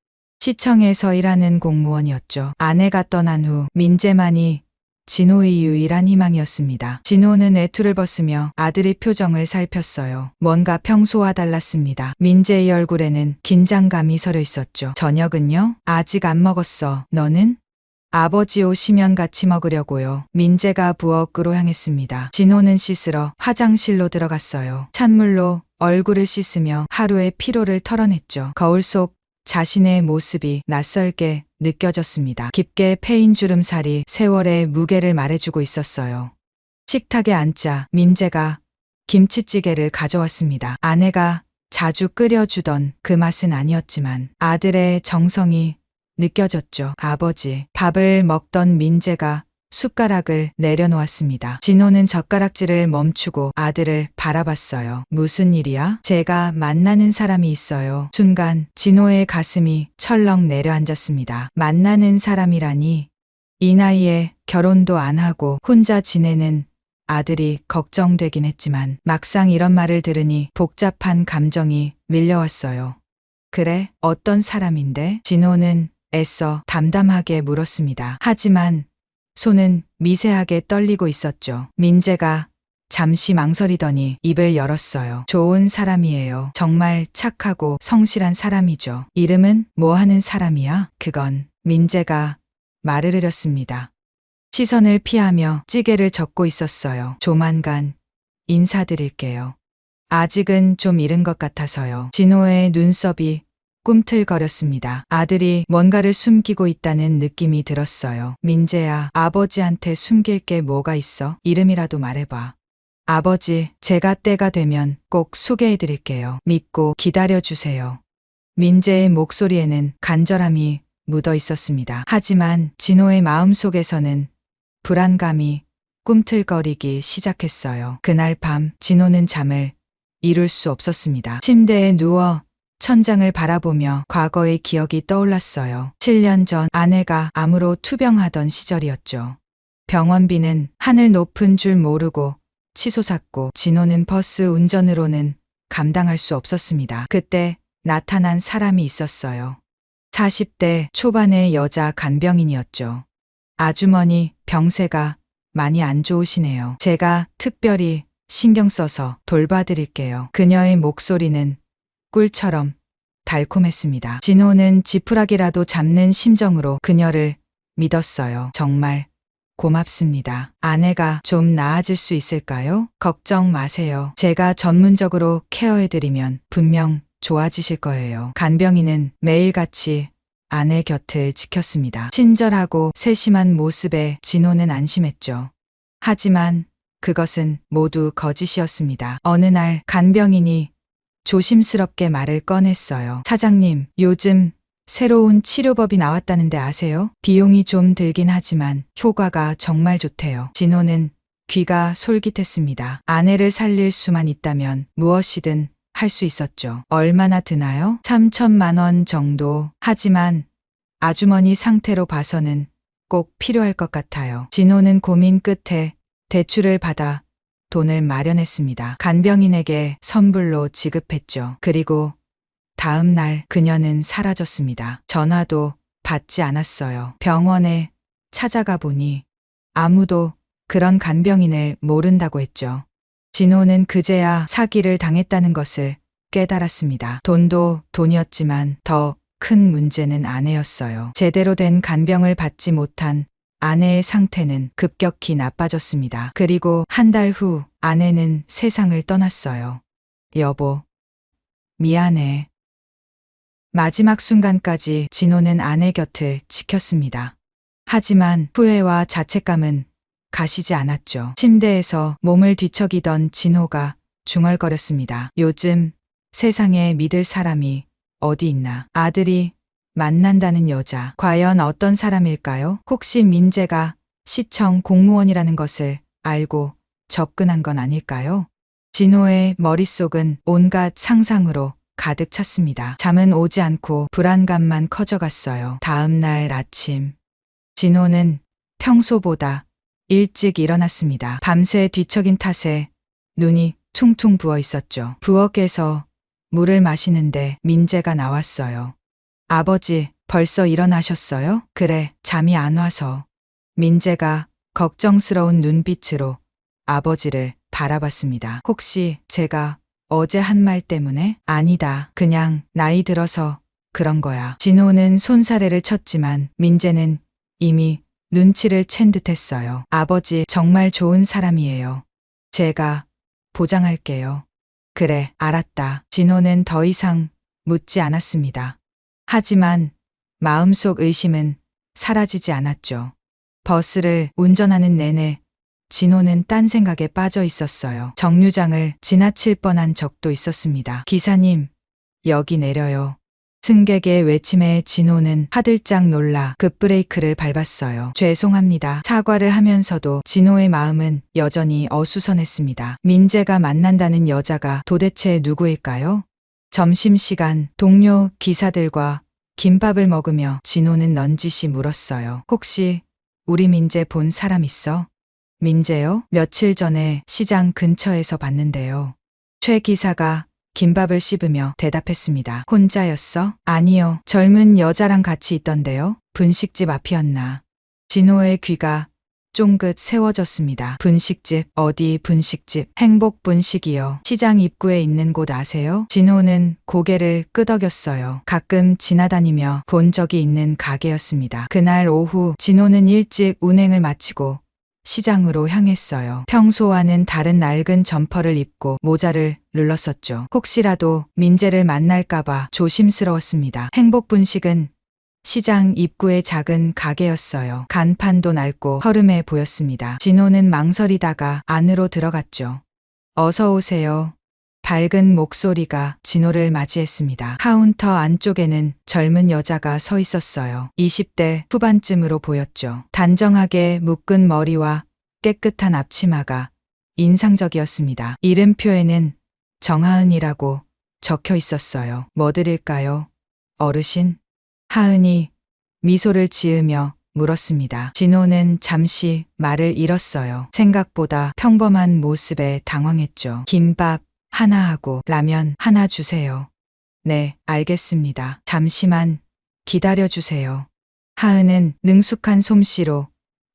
시청에서 일하는 공무원이었죠. 아내가 떠난 후 민재만이 진호의 유일한 희망이었습니다. 진호는 애투를 벗으며 아들의 표정을 살폈어요. 뭔가 평소와 달랐습니다. 민재의 얼굴에는 긴장감이 서려 있었죠. 저녁은요? 아직 안 먹었어. 너는? 아버지 오시면 같이 먹으려고요. 민재가 부엌으로 향했습니다. 진호는 씻으러 화장실로 들어갔어요. 찬물로 얼굴을 씻으며 하루의 피로를 털어냈죠. 거울 속 자신의 모습이 낯설게 느껴졌습니다. 깊게 패인 주름살이 세월의 무게를 말해주고 있었어요. 식탁에 앉자 민재가 김치찌개를 가져왔습니다. 아내가 자주 끓여주던 그 맛은 아니었지만 아들의 정성이 느껴졌죠. 아버지, 밥을 먹던 민재가 숟가락을 내려놓았습니다. 진호는 젓가락질을 멈추고 아들을 바라봤어요. 무슨 일이야? 제가 만나는 사람이 있어요. 순간 진호의 가슴이 철렁 내려앉았습니다. 만나는 사람이라니. 이 나이에 결혼도 안 하고 혼자 지내는 아들이 걱정되긴 했지만 막상 이런 말을 들으니 복잡한 감정이 밀려왔어요. 그래, 어떤 사람인데? 진호는 애써 담담하게 물었습니다. 하지만 손은 미세하게 떨리고 있었죠. 민재가 잠시 망설이더니 입을 열었어요. 좋은 사람이에요. 정말 착하고 성실한 사람이죠. 이름은 뭐 하는 사람이야? 그건 민재가 말을 흐렸습니다. 시선을 피하며 찌개를 젓고 있었어요. 조만간 인사드릴게요. 아직은 좀 이른 것 같아서요. 진호의 눈썹이 꿈틀거렸습니다. 아들이 뭔가를 숨기고 있다는 느낌이 들었어요. 민재야, 아버지한테 숨길 게 뭐가 있어? 이름이라도 말해봐. 아버지, 제가 때가 되면 꼭 소개해드릴게요. 믿고 기다려주세요. 민재의 목소리에는 간절함이 묻어 있었습니다. 하지만 진호의 마음속에서는 불안감이 꿈틀거리기 시작했어요. 그날 밤 진호는 잠을 이룰 수 없었습니다. 침대에 누워 천장을 바라보며 과거의 기억이 떠올랐어요. 7년 전 아내가 암으로 투병하던 시절이었죠. 병원비는 하늘 높은 줄 모르고 치솟았고 진호는 버스 운전으로는 감당할 수 없었습니다. 그때 나타난 사람이 있었어요. 40대 초반의 여자 간병인이었죠. 아주머니 병세가 많이 안 좋으시네요. 제가 특별히 신경 써서 돌봐드릴게요. 그녀의 목소리는 꿀처럼 달콤했습니다. 진호는 지푸라기라도 잡는 심정으로 그녀를 믿었어요. 정말 고맙습니다. 아내가 좀 나아질 수 있을까요? 걱정 마세요. 제가 전문적으로 케어해드리면 분명 좋아지실 거예요. 간병인은 매일같이 아내 곁을 지켰습니다. 친절하고 세심한 모습에 진호는 안심했죠. 하지만 그것은 모두 거짓이었습니다. 어느 날 간병인이 조심스럽게 말을 꺼냈어요. 사장님, 요즘 새로운 치료법이 나왔다는데 아세요? 비용이 좀 들긴 하지만 효과가 정말 좋대요. 진호는 귀가 솔깃했습니다. 아내를 살릴 수만 있다면 무엇이든 할 수 있었죠. 얼마나 드나요? 3천만 원 정도. 하지만 아주머니 상태로 봐서는 꼭 필요할 것 같아요. 진호는 고민 끝에 대출을 받아 돈을 마련했습니다. 간병인에게 선불로 지급했죠. 그리고 다음 날 그녀는 사라졌습니다. 전화도 받지 않았어요. 병원에 찾아가 보니 아무도 그런 간병인을 모른다고 했죠. 진호는 그제야 사기를 당했다는 것을 깨달았습니다. 돈도 돈이었지만 더 큰 문제는 아내였어요. 제대로 된 간병을 받지 못한 아내의 상태는 급격히 나빠졌습니다. 그리고 한 달 후 아내는 세상을 떠났어요. 여보, 미안해. 마지막 순간까지 진호는 아내 곁을 지켰습니다. 하지만 후회와 자책감은 가시지 않았죠. 침대에서 몸을 뒤척이던 진호가 중얼거렸습니다. 요즘 세상에 믿을 사람이 어디 있나. 아들이 만난다는 여자, 과연 어떤 사람일까요? 혹시 민재가 시청 공무원이라는 것을 알고 접근한 건 아닐까요? 진호의 머릿속은 온갖 상상으로 가득 찼습니다. 잠은 오지 않고 불안감만 커져갔어요. 다음 날 아침, 진호는 평소보다 일찍 일어났습니다. 밤새 뒤척인 탓에 눈이 퉁퉁 부어 있었죠. 부엌에서 물을 마시는데 민재가 나왔어요. 아버지, 벌써 일어나셨어요? 그래, 잠이 안 와서. 민재가 걱정스러운 눈빛으로 아버지를 바라봤습니다. 혹시 제가 어제 한 말 때문에? 아니다. 그냥 나이 들어서 그런 거야. 진호는 손사래를 쳤지만 민재는 이미 눈치를 챈 듯했어요. 아버지 정말 좋은 사람이에요. 제가 보장할게요. 그래, 알았다. 진호는 더 이상 묻지 않았습니다. 하지만 마음속 의심은 사라지지 않았죠. 버스를 운전하는 내내 진호는 딴 생각에 빠져 있었어요. 정류장을 지나칠 뻔한 적도 있었습니다. 기사님, 여기 내려요. 승객의 외침에 진호는 화들짝 놀라 급브레이크를 밟았어요. 죄송합니다. 사과를 하면서도 진호의 마음은 여전히 어수선했습니다. 민재가 만난다는 여자가 도대체 누구일까요? 점심시간 동료 기사들과 김밥을 먹으며 진호는 넌지시 물었어요. 혹시 우리 민재 본 사람 있어? 민재요? 며칠 전에 시장 근처에서 봤는데요. 최 기사가 김밥을 씹으며 대답했습니다. 혼자였어? 아니요. 젊은 여자랑 같이 있던데요. 분식집 앞이었나. 진호의 귀가 쫑긋 세워졌습니다. 분식집, 어디 분식집? 행복분식이요. 시장 입구에 있는 곳 아세요? 진호는 고개를 끄덕였어요. 가끔 지나다니며 본 적이 있는 가게였습니다. 그날 오후 진호는 일찍 운행을 마치고 시장으로 향했어요. 평소와는 다른 낡은 점퍼를 입고 모자를 눌렀었죠. 혹시라도 민재를 만날까봐 조심스러웠습니다. 행복분식은 시장 입구의 작은 가게였어요. 간판도 낡고 허름해 보였습니다. 진호는 망설이다가 안으로 들어갔죠. 어서 오세요. 밝은 목소리가 진호를 맞이했습니다. 카운터 안쪽에는 젊은 여자가 서 있었어요. 20대 후반쯤으로 보였죠. 단정하게 묶은 머리와 깨끗한 앞치마가 인상적이었습니다. 이름표에는 정하은이라고 적혀 있었어요. 뭐 드릴까요? 어르신? 하은이 미소를 지으며 물었습니다. 진호는 잠시 말을 잃었어요. 생각보다 평범한 모습에 당황했죠. 김밥 하나 하고 라면 하나 주세요. 네, 알겠습니다. 잠시만 기다려주세요. 하은은 능숙한 솜씨로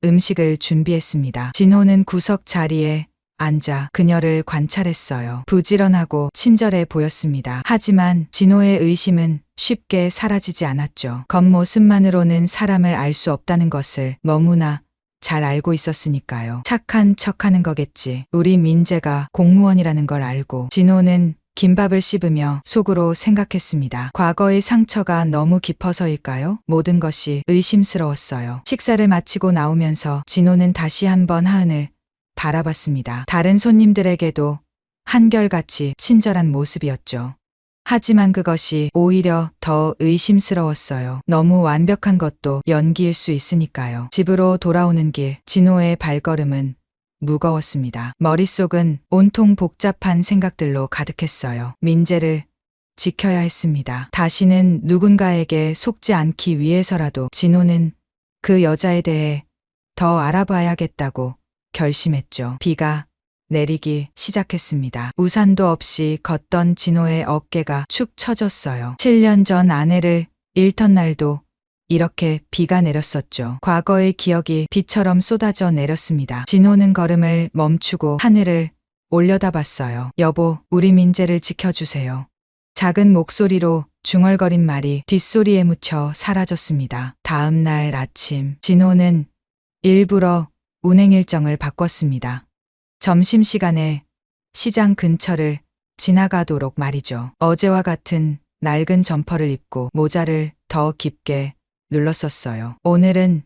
음식을 준비했습니다. 진호는 구석 자리에 앉아 그녀를 관찰했어요. 부지런하고 친절해 보였습니다. 하지만 진호의 의심은 쉽게 사라지지 않았죠. 겉모습만으로는 사람을 알 수 없다는 것을 너무나 잘 알고 있었으니까요. 착한 척하는 거겠지. 우리 민재가 공무원이라는 걸 알고. 진호는 김밥을 씹으며 속으로 생각했습니다. 과거의 상처가 너무 깊어서일까요? 모든 것이 의심스러웠어요. 식사를 마치고 나오면서 진호는 다시 한번 하은을 바라봤습니다. 다른 손님들에게도 한결같이 친절한 모습이었죠. 하지만 그것이 오히려 더 의심스러웠어요. 너무 완벽한 것도 연기일 수 있으니까요. 집으로 돌아오는 길, 진호의 발걸음은 무거웠습니다. 머릿속은 온통 복잡한 생각들로 가득했어요. 민재를 지켜야 했습니다. 다시는 누군가에게 속지 않기 위해서라도 진호는 그 여자에 대해 더 알아봐야겠다고 결심했죠. 비가 내리기 시작했습니다. 우산도 없이 걷던 진호의 어깨가 축 처졌어요. 7년 전 아내를 잃던 날도 이렇게 비가 내렸었죠. 과거의 기억이 비처럼 쏟아져 내렸습니다. 진호는 걸음을 멈추고 하늘을 올려다봤어요. 여보, 우리 민재를 지켜주세요. 작은 목소리로 중얼거린 말이 뒷소리에 묻혀 사라졌습니다. 다음 날 아침, 진호는 일부러 운행 일정을 바꿨습니다. 점심시간에 시장 근처를 지나가도록 말이죠. 어제와 같은 낡은 점퍼를 입고 모자를 더 깊게 눌렀었어요. 오늘은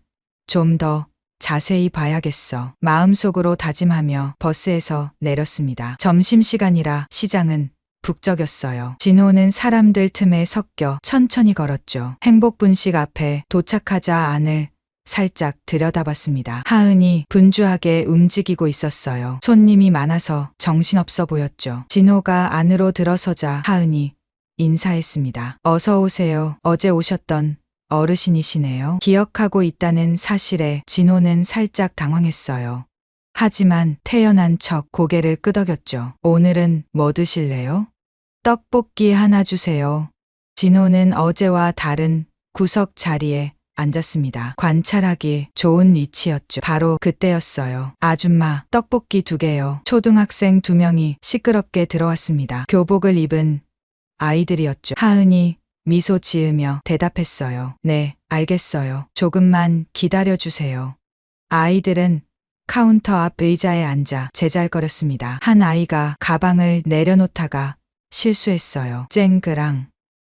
좀 더 자세히 봐야겠어. 마음속으로 다짐하며 버스에서 내렸습니다. 점심시간이라 시장은 북적였어요. 진호는 사람들 틈에 섞여 천천히 걸었죠. 행복분식 앞에 도착하자 안을 살짝 들여다봤습니다. 하은이 분주하게 움직이고 있었어요. 손님이 많아서 정신없어 보였죠. 진호가 안으로 들어서자 하은이 인사했습니다. 어서 오세요. 어제 오셨던 어르신이시네요. 기억하고 있다는 사실에 진호는 살짝 당황했어요. 하지만 태연한 척 고개를 끄덕였죠. 오늘은 뭐 드실래요? 떡볶이 하나 주세요. 진호는 어제와 다른 구석 자리에 앉았습니다. 관찰하기 좋은 위치였죠. 바로 그때였어요. 아줌마, 떡볶이 2개요. 초등학생 2명이 시끄럽게 들어왔습니다. 교복을 입은 아이들이었죠. 하은이 미소 지으며 대답했어요. 네, 알겠어요. 조금만 기다려주세요. 아이들은 카운터 앞 의자에 앉아 제잘거렸습니다. 한 아이가 가방을 내려놓다가 실수했어요. 쨍그랑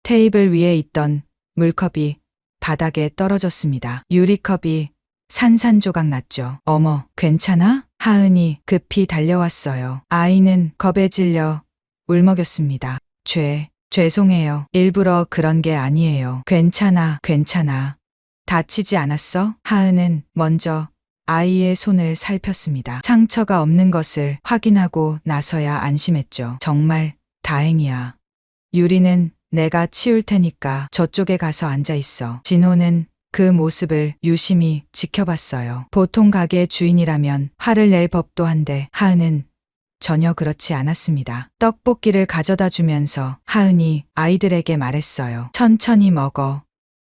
테이블 위에 있던 물컵이 바닥에 떨어졌습니다. 유리컵이 산산조각 났죠. 어머, 괜찮아? 하은이 급히 달려왔어요. 아이는 겁에 질려 울먹였습니다. 죄송해요. 일부러 그런 게 아니에요. 괜찮아. 다치지 않았어? 하은은 먼저 아이의 손을 살폈습니다. 상처가 없는 것을 확인하고 나서야 안심했죠. 정말 다행이야. 유리는 내가 치울 테니까 저쪽에 가서 앉아 있어. 진호는 그 모습을 유심히 지켜봤어요. 보통 가게 주인이라면 화를 낼 법도 한데 하은은 전혀 그렇지 않았습니다. 떡볶이를 가져다 주면서 하은이 아이들에게 말했어요. 천천히 먹어.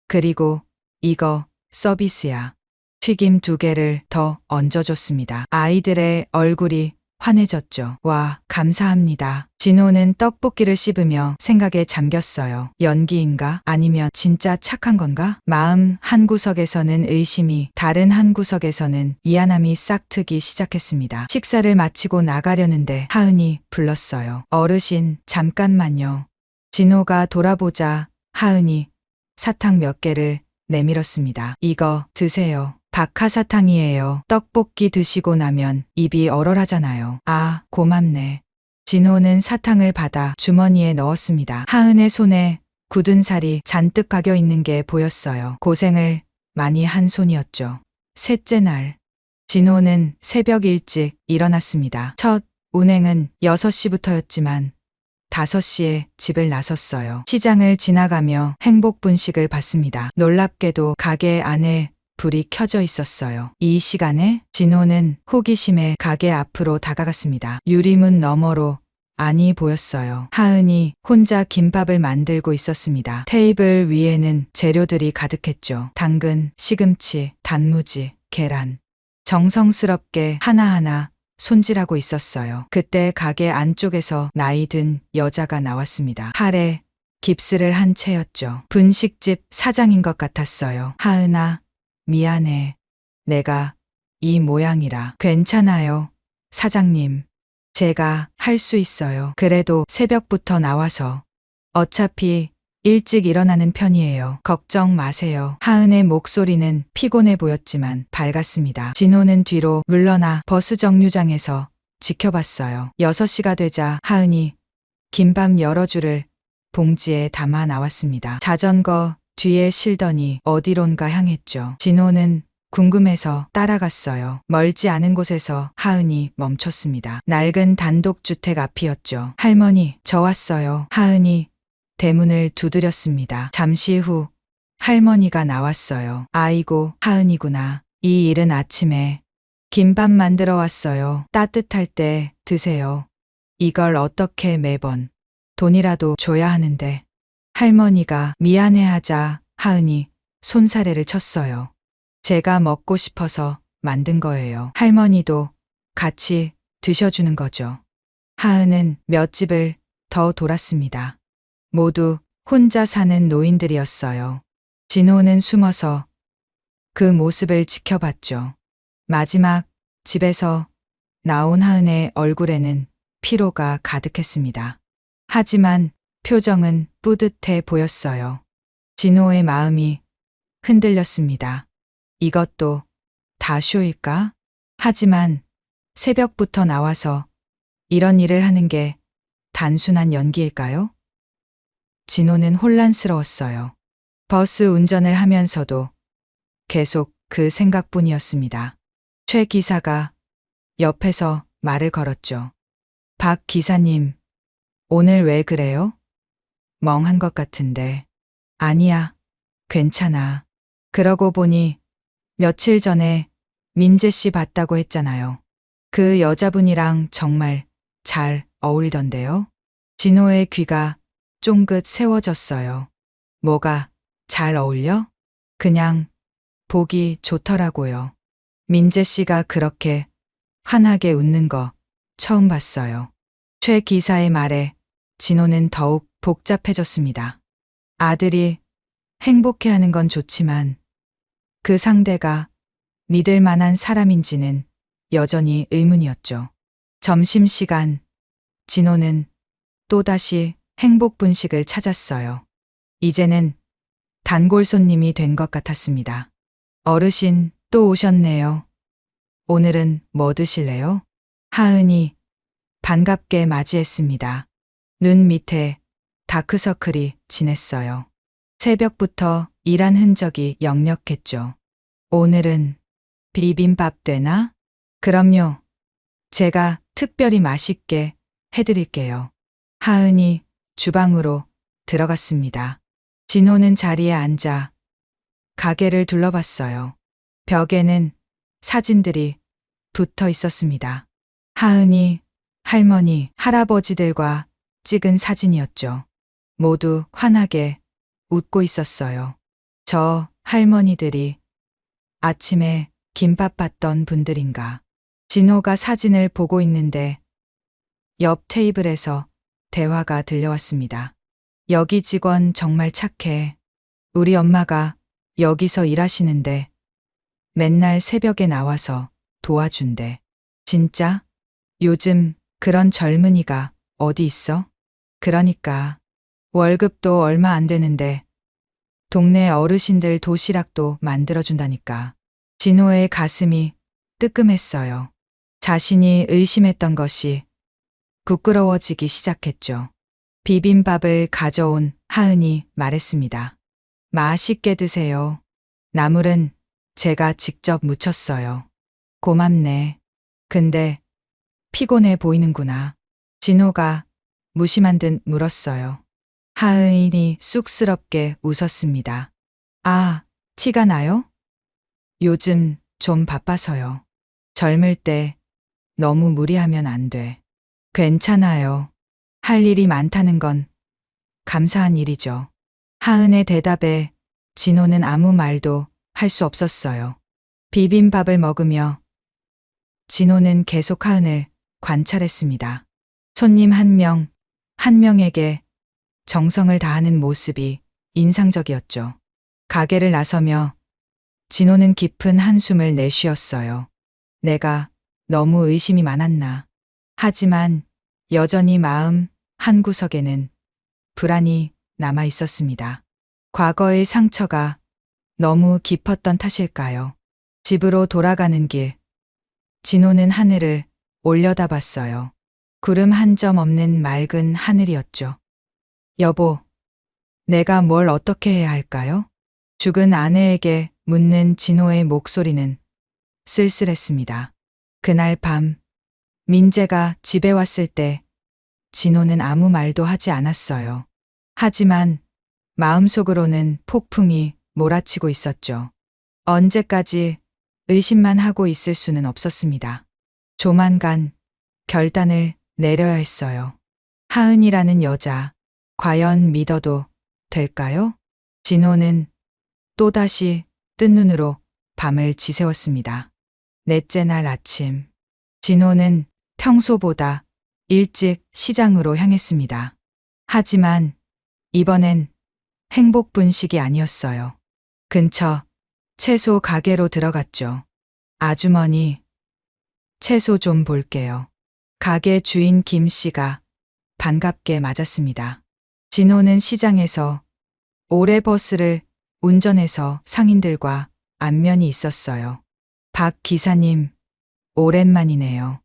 그리고 이거 서비스야. 튀김 2개를 더 얹어줬습니다. 아이들의 얼굴이 환해졌죠. 와, 감사합니다. 진호는 떡볶이를 씹으며 생각에 잠겼어요. 연기인가? 아니면 진짜 착한 건가? 마음 한구석에서는 의심이, 다른 한구석에서는 미안함이 싹트기 시작했습니다. 식사를 마치고 나가려는데 하은이 불렀어요. 어르신, 잠깐만요. 진호가 돌아보자 하은이 사탕 몇 개를 내밀었습니다. 이거 드세요. 박하사탕이에요. 떡볶이 드시고 나면 입이 얼얼하잖아요. 아, 고맙네. 진호는 사탕을 받아 주머니에 넣었습니다. 하은의 손에 굳은 살이 잔뜩 박여 있는 게 보였어요. 고생을 많이 한 손이었죠. 셋째 날, 진호는 새벽 일찍 일어났습니다. 첫 운행은 6시부터였지만 5시에 집을 나섰어요. 시장을 지나가며 행복분식을 봤습니다. 놀랍게도 가게 안에 불이 켜져 있었어요. 이 시간에 진호는 호기심에 가게 앞으로 다가갔습니다. 유리문 너머로 안이 보였어요. 하은이 혼자 김밥을 만들고 있었습니다. 테이블 위에는 재료들이 가득했죠. 당근, 시금치, 단무지, 계란. 정성스럽게 하나하나 손질하고 있었어요. 그때 가게 안쪽에서 나이 든 여자가 나왔습니다. 팔에 깁스를 한 채였죠. 분식집 사장인 것 같았어요. 하은아, 미안해. 내가 이 모양이라. 괜찮아요, 사장님. 제가 할 수 있어요. 그래도 새벽부터 나와서. 어차피 일찍 일어나는 편이에요. 걱정 마세요. 하은의 목소리는 피곤해 보였지만 밝았습니다. 진호는 뒤로 물러나 버스 정류장에서 지켜봤어요. 6시가 되자 하은이 김밥 여러 줄을 봉지에 담아 나왔습니다. 자전거 뒤에 실더니 어디론가 향했죠. 진호는 궁금해서 따라갔어요. 멀지 않은 곳에서 하은이 멈췄습니다. 낡은 단독주택 앞이었죠. 할머니, 저 왔어요. 하은이 대문을 두드렸습니다. 잠시 후 할머니가 나왔어요. 아이고, 하은이구나. 이 이른 아침에 김밥 만들어 왔어요. 따뜻할 때 드세요. 이걸 어떻게 매번 돈이라도 줘야 하는데. 할머니가 미안해하자 하은이 손사래를 쳤어요. 제가 먹고 싶어서 만든 거예요. 할머니도 같이 드셔주는 거죠. 하은은 몇 집을 더 돌았습니다. 모두 혼자 사는 노인들이었어요. 진호는 숨어서 그 모습을 지켜봤죠. 마지막 집에서 나온 하은의 얼굴에는 피로가 가득했습니다. 하지만 표정은 뿌듯해 보였어요. 진호의 마음이 흔들렸습니다. 이것도 다 쇼일까? 하지만 새벽부터 나와서 이런 일을 하는 게 단순한 연기일까요? 진호는 혼란스러웠어요. 버스 운전을 하면서도 계속 그 생각뿐이었습니다. 최 기사가 옆에서 말을 걸었죠. 박 기사님, 오늘 왜 그래요? 멍한 것 같은데. 아니야, 괜찮아. 그러고 보니 며칠 전에 민재 씨 봤다고 했잖아요. 그 여자분이랑 정말 잘 어울리던데요. 진호의 귀가 쫑긋 세워졌어요. 뭐가 잘 어울려? 그냥 보기 좋더라고요. 민재 씨가 그렇게 환하게 웃는 거 처음 봤어요. 최 기사의 말에 진호는 더욱 복잡해졌습니다. 아들이 행복해하는 건 좋지만 그 상대가 믿을 만한 사람인지는 여전히 의문이었죠. 점심시간, 진호는 또다시 행복 분식을 찾았어요. 이제는 단골 손님이 된 것 같았습니다. 어르신 또 오셨네요. 오늘은 뭐 드실래요? 하은이 반갑게 맞이했습니다. 눈 밑에 다크서클이 진했어요. 새벽부터 일한 흔적이 역력했죠. 오늘은 비빔밥 되나? 그럼요. 제가 특별히 맛있게 해드릴게요. 하은이 주방으로 들어갔습니다. 진호는 자리에 앉아 가게를 둘러봤어요. 벽에는 사진들이 붙어 있었습니다. 하은이, 할머니, 할아버지들과 찍은 사진이었죠. 모두 환하게 웃고 있었어요. 저 할머니들이 아침에 김밥 받던 분들인가. 진호가 사진을 보고 있는데 옆 테이블에서 대화가 들려왔습니다. 여기 직원 정말 착해. 우리 엄마가 여기서 일하시는데 맨날 새벽에 나와서 도와준대. 진짜? 요즘 그런 젊은이가 어디 있어? 그러니까 월급도 얼마 안 되는데 동네 어르신들 도시락도 만들어준다니까. 진호의 가슴이 뜨끔했어요. 자신이 의심했던 것이 부끄러워지기 시작했죠. 비빔밥을 가져온 하은이 말했습니다. 맛있게 드세요. 나물은 제가 직접 무쳤어요. 고맙네. 근데 피곤해 보이는구나. 진호가 무심한 듯 물었어요. 하은이 쑥스럽게 웃었습니다. 아, 티가 나요? 요즘 좀 바빠서요. 젊을 때 너무 무리하면 안 돼. 괜찮아요. 할 일이 많다는 건 감사한 일이죠. 하은의 대답에 진호는 아무 말도 할 수 없었어요. 비빔밥을 먹으며 진호는 계속 하은을 관찰했습니다. 손님 한 명에게 정성을 다하는 모습이 인상적이었죠. 가게를 나서며 진호는 깊은 한숨을 내쉬었어요. 내가 너무 의심이 많았나. 하지만 여전히 마음 한구석에는 불안이 남아 있었습니다. 과거의 상처가 너무 깊었던 탓일까요? 집으로 돌아가는 길, 진호는 하늘을 올려다봤어요. 구름 한 점 없는 맑은 하늘이었죠. 여보, 내가 뭘 어떻게 해야 할까요? 죽은 아내에게 묻는 진호의 목소리는 쓸쓸했습니다. 그날 밤, 민재가 집에 왔을 때 진호는 아무 말도 하지 않았어요. 하지만 마음속으로는 폭풍이 몰아치고 있었죠. 언제까지 의심만 하고 있을 수는 없었습니다. 조만간 결단을 내려야 했어요. 하은이라는 여자, 과연 믿어도 될까요? 진호는 또다시 뜬 눈으로 밤을 지새웠습니다. 넷째 날 아침, 진호는 평소보다 일찍 시장으로 향했습니다. 하지만 이번엔 행복 분식이 아니었어요. 근처 채소 가게로 들어갔죠. 아주머니, 채소 좀 볼게요. 가게 주인 김 씨가 반갑게 맞았습니다. 진호는 시장에서 오래 버스를 운전해서 상인들과 안면이 있었어요. 박 기사님, 오랜만이네요.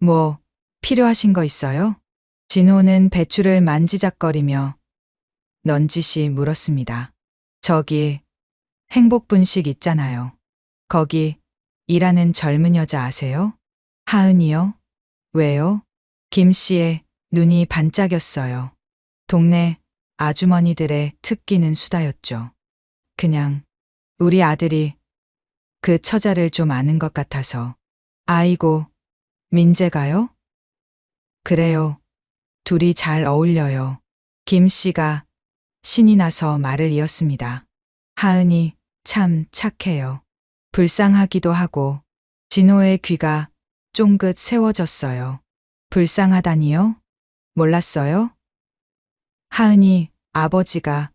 뭐 필요하신 거 있어요? 진호는 배추를 만지작거리며 넌지시 물었습니다. 저기 행복분식 있잖아요. 거기 일하는 젊은 여자 아세요? 하은이요? 왜요? 김 씨의 눈이 반짝였어요. 동네 아주머니들의 특기는 수다였죠. 그냥 우리 아들이 그 처자를 좀 아는 것 같아서. 아이고, 민재가요? 그래요. 둘이 잘 어울려요. 김 씨가 신이 나서 말을 이었습니다. 하은이 참 착해요. 불쌍하기도 하고. 진호의 귀가 쫑긋 세워졌어요. 불쌍하다니요? 몰랐어요? 하은이 아버지가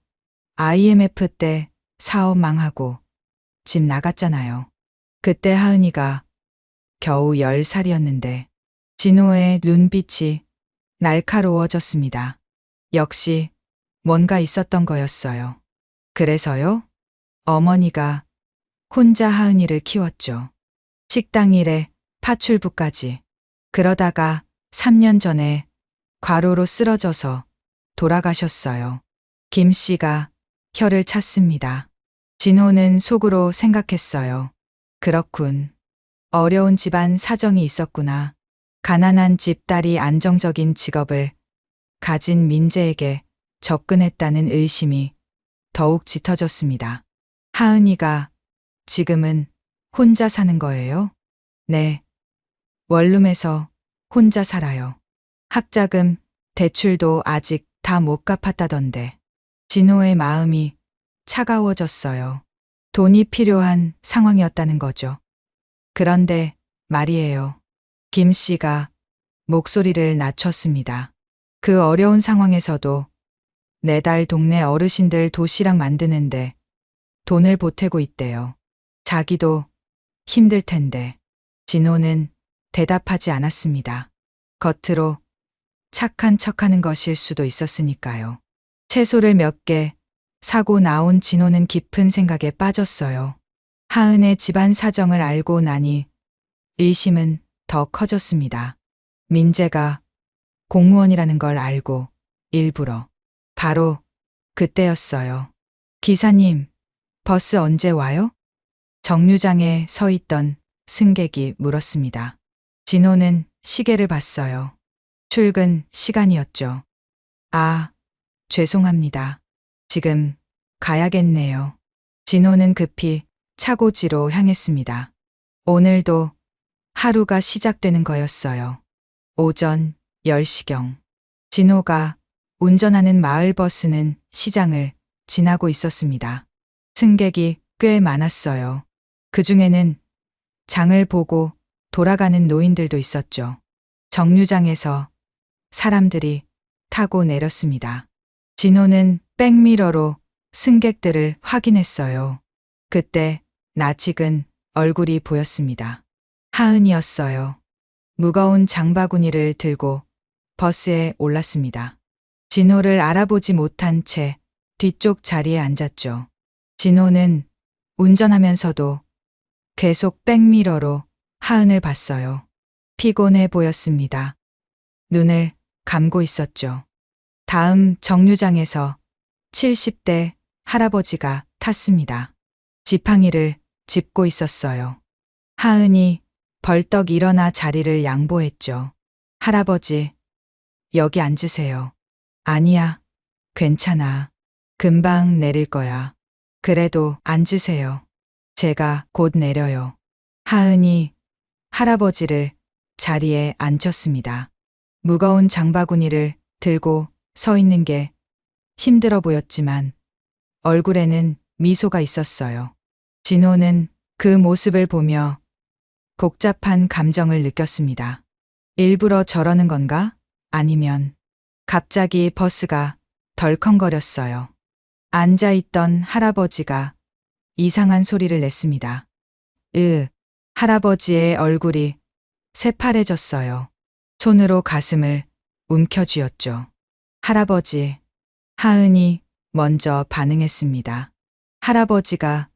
IMF 때 사업 망하고 집 나갔잖아요. 그때 하은이가 겨우 10살이었는데 진호의 눈빛이 날카로워졌습니다. 역시 뭔가 있었던 거였어요. 그래서요? 어머니가 혼자 하은이를 키웠죠. 식당 일에 파출부까지. 그러다가 3년 전에 과로로 쓰러져서 돌아가셨어요. 김 씨가 혀를 찼습니다. 진호는 속으로 생각했어요. 그렇군. 어려운 집안 사정이 있었구나. 가난한 집딸이 안정적인 직업을 가진 민재에게 접근했다는 의심이 더욱 짙어졌습니다. 하은이가 지금은 혼자 사는 거예요? 네. 원룸에서 혼자 살아요. 학자금, 대출도 아직 다 못 갚았다던데. 진호의 마음이 차가워졌어요. 돈이 필요한 상황이었다는 거죠. 그런데 말이에요. 김 씨가 목소리를 낮췄습니다. 그 어려운 상황에서도 매달 동네 어르신들 도시락 만드는데 돈을 보태고 있대요. 자기도 힘들 텐데. 진호는 대답하지 않았습니다. 겉으로 착한 척하는 것일 수도 있었으니까요. 채소를 몇 개 사고 나온 진호는 깊은 생각에 빠졌어요. 하은의 집안 사정을 알고 나니 의심은 더 커졌습니다. 민재가 공무원이라는 걸 알고 일부러. 바로 그때였어요. 기사님, 버스 언제 와요? 정류장에 서 있던 승객이 물었습니다. 진호는 시계를 봤어요. 출근 시간이었죠. 아, 죄송합니다. 지금 가야겠네요. 진호는 급히 차고지로 향했습니다. 오늘도 하루가 시작되는 거였어요. 오전 10시경. 진호가 운전하는 마을버스는 시장을 지나고 있었습니다. 승객이 꽤 많았어요. 그 중에는 장을 보고 돌아가는 노인들도 있었죠. 정류장에서 사람들이 타고 내렸습니다. 진호는 백미러로 승객들을 확인했어요. 그때 낯익은 얼굴이 보였습니다. 하은이었어요. 무거운 장바구니를 들고 버스에 올랐습니다. 진호를 알아보지 못한 채 뒤쪽 자리에 앉았죠. 진호는 운전하면서도 계속 백미러로 하은을 봤어요. 피곤해 보였습니다. 눈을 감고 있었죠. 다음 정류장에서 70대 할아버지가 탔습니다. 지팡이를 짚고 있었어요. 하은이 벌떡 일어나 자리를 양보했죠. 할아버지, 여기 앉으세요. 아니야, 괜찮아. 금방 내릴 거야. 그래도 앉으세요. 제가 곧 내려요. 하은이 할아버지를 자리에 앉혔습니다. 무거운 장바구니를 들고 서 있는 게 힘들어 보였지만 얼굴에는 미소가 있었어요. 진호는 그 모습을 보며 복잡한 감정을 느꼈습니다. 일부러 저러는 건가? 아니면 갑자기 버스가 덜컹거렸어요. 앉아있던 할아버지가 이상한 소리를 냈습니다. 할아버지의 얼굴이 새파래졌어요. 손으로 가슴을 움켜쥐었죠. 할아버지, 하은이 먼저 반응했습니다. 할아버지가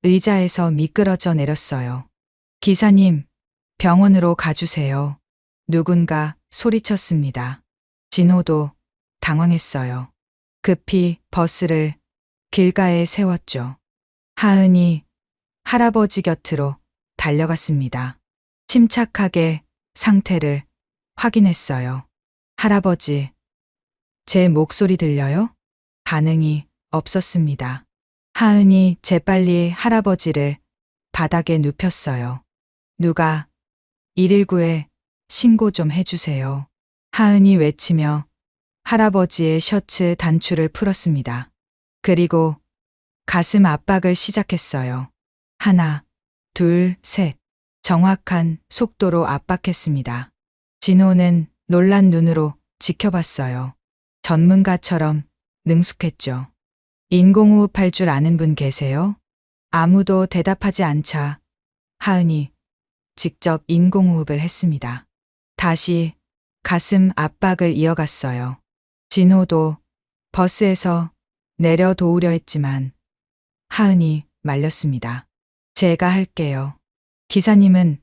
의자에서 미끄러져 내렸어요. 기사님, 병원으로 가주세요. 누군가 소리쳤습니다. 진호도 당황했어요. 급히 버스를 길가에 세웠죠. 하은이 할아버지 곁으로 달려갔습니다. 침착하게 상태를 확인했어요. 할아버지, 제 목소리 들려요? 반응이 없었습니다. 하은이 재빨리 할아버지를 바닥에 눕혔어요. 누가 119에 신고 좀 해주세요. 하은이 외치며 할아버지의 셔츠 단추를 풀었습니다. 그리고 가슴 압박을 시작했어요. 하나, 둘, 셋. 정확한 속도로 압박했습니다. 진호는 놀란 눈으로 지켜봤어요. 전문가처럼 능숙했죠. 인공호흡 할 줄 아는 분 계세요? 아무도 대답하지 않자 하은이 직접 인공호흡을 했습니다. 다시 가슴 압박을 이어갔어요. 진호도 버스에서 내려 도우려 했지만 하은이 말렸습니다. 제가 할게요. 기사님은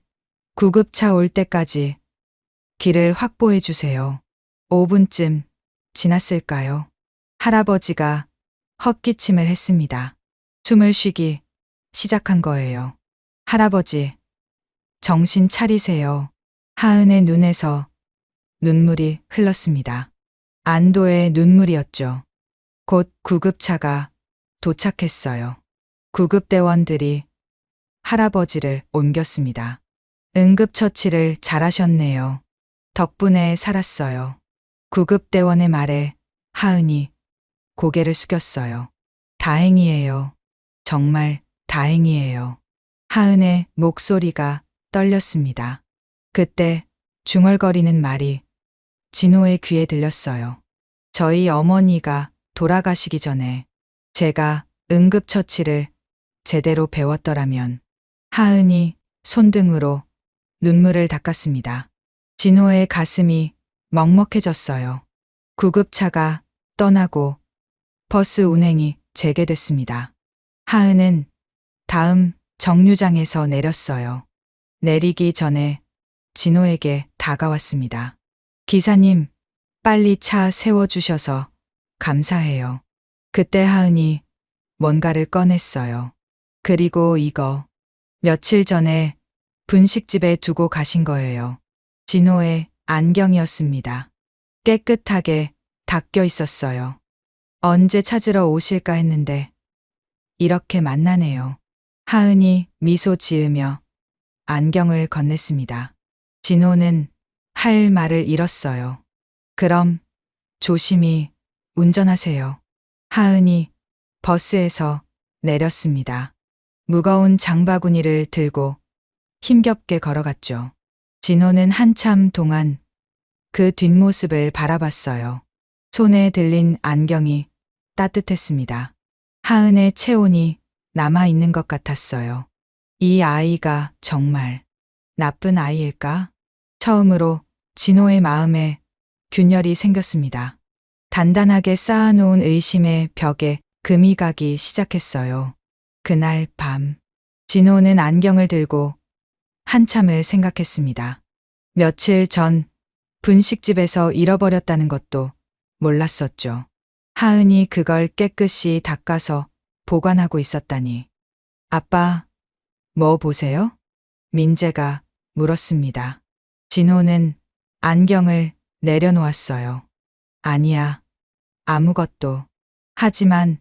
구급차 올 때까지 길을 확보해 주세요. 5분쯤 지났을까요? 할아버지가 헛기침을 했습니다. 숨을 쉬기 시작한 거예요. 할아버지, 정신 차리세요. 하은의 눈에서 눈물이 흘렀습니다. 안도의 눈물이었죠. 곧 구급차가 도착했어요. 구급대원들이 할아버지를 옮겼습니다. 응급처치를 잘하셨네요. 덕분에 살았어요. 구급대원의 말에 하은이 고개를 숙였어요. 다행이에요. 정말 다행이에요. 하은의 목소리가 떨렸습니다. 그때 중얼거리는 말이 진호의 귀에 들렸어요. 저희 어머니가 돌아가시기 전에 제가 응급처치를 제대로 배웠더라면. 하은이 손등으로 눈물을 닦았습니다. 진호의 가슴이 먹먹해졌어요. 구급차가 떠나고 버스 운행이 재개됐습니다. 하은은 다음 정류장에서 내렸어요. 내리기 전에 진호에게 다가왔습니다. 기사님, 빨리 차 세워주셔서 감사해요. 그때 하은이 뭔가를 꺼냈어요. 그리고 이거 며칠 전에 분식집에 두고 가신 거예요. 진호의 안경이었습니다. 깨끗하게 닦여 있었어요. 언제 찾으러 오실까 했는데 이렇게 만나네요. 하은이 미소 지으며 안경을 건넸습니다. 진호는 할 말을 잃었어요. 그럼 조심히 운전하세요. 하은이 버스에서 내렸습니다. 무거운 장바구니를 들고 힘겹게 걸어갔죠. 진호는 한참 동안 그 뒷모습을 바라봤어요. 손에 들린 안경이 따뜻했습니다. 하은의 체온이 남아있는 것 같았어요. 이 아이가 정말 나쁜 아이일까? 처음으로 진호의 마음에 균열이 생겼습니다. 단단하게 쌓아놓은 의심의 벽에 금이 가기 시작했어요. 그날 밤, 진호는 안경을 들고 한참을 생각했습니다. 며칠 전 분식집에서 잃어버렸다는 것도 몰랐었죠. 하은이 그걸 깨끗이 닦아서 보관하고 있었다니. 아빠, 뭐 보세요? 민재가 물었습니다. 진호는 안경을 내려놓았어요. 아니야, 아무것도. 하지만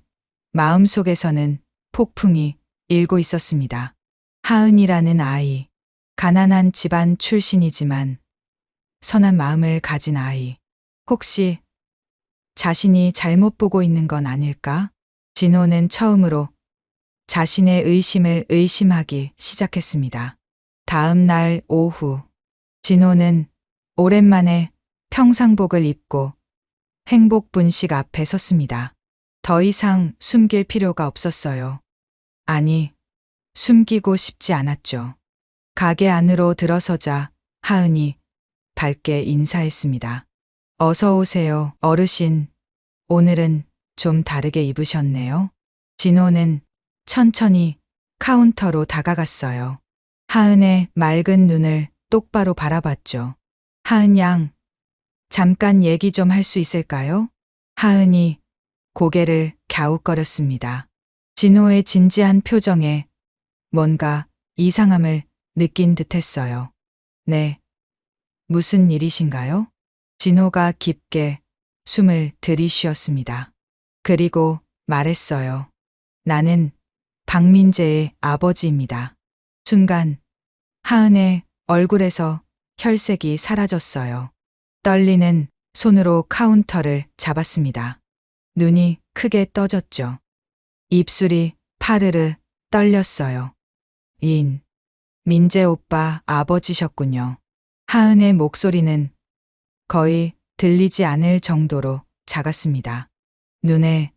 마음속에서는 폭풍이 일고 있었습니다. 하은이라는 아이, 가난한 집안 출신이지만 선한 마음을 가진 아이. 혹시 자신이 잘못 보고 있는 건 아닐까? 진호는 처음으로 자신의 의심을 의심하기 시작했습니다. 다음 날 오후, 진호는 오랜만에 평상복을 입고 행복 분식 앞에 섰습니다. 더 이상 숨길 필요가 없었어요. 아니, 숨기고 싶지 않았죠. 가게 안으로 들어서자 하은이 밝게 인사했습니다. 어서 오세요, 어르신. 오늘은 좀 다르게 입으셨네요. 진호는 천천히 카운터로 다가갔어요. 하은의 맑은 눈을 똑바로 바라봤죠. 하은 양, 잠깐 얘기 좀 할 수 있을까요? 하은이 고개를 갸웃거렸습니다. 진호의 진지한 표정에 뭔가 이상함을 느낀 듯했어요. 네. 무슨 일이신가요? 진호가 깊게 숨을 들이쉬었습니다. 그리고 말했어요. 나는 박민재의 아버지입니다. 순간 하은의 얼굴에서 혈색이 사라졌어요. 떨리는 손으로 카운터를 잡았습니다. 눈이 크게 떠졌죠. 입술이 파르르 떨렸어요. 민재 오빠 아버지셨군요. 하은의 목소리는 거의 들리지 않을 정도로 작았습니다. 눈에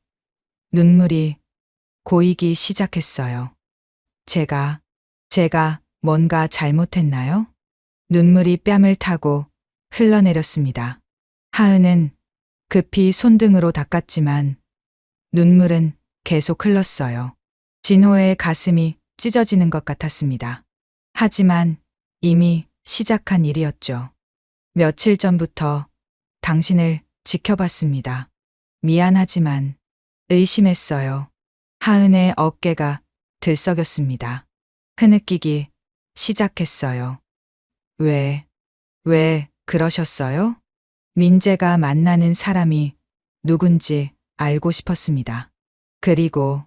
눈물이 고이기 시작했어요. 제가 뭔가 잘못했나요? 눈물이 뺨을 타고 흘러내렸습니다. 하은은 급히 손등으로 닦았지만 눈물은 계속 흘렀어요. 진호의 가슴이 찢어지는 것 같았습니다. 하지만 이미 시작한 일이었죠. 며칠 전부터 당신을 지켜봤습니다. 미안하지만 의심했어요. 하은의 어깨가 들썩였습니다. 흐느끼기 시작했어요. 왜 그러셨어요? 민재가 만나는 사람이 누군지 알고 싶었습니다. 그리고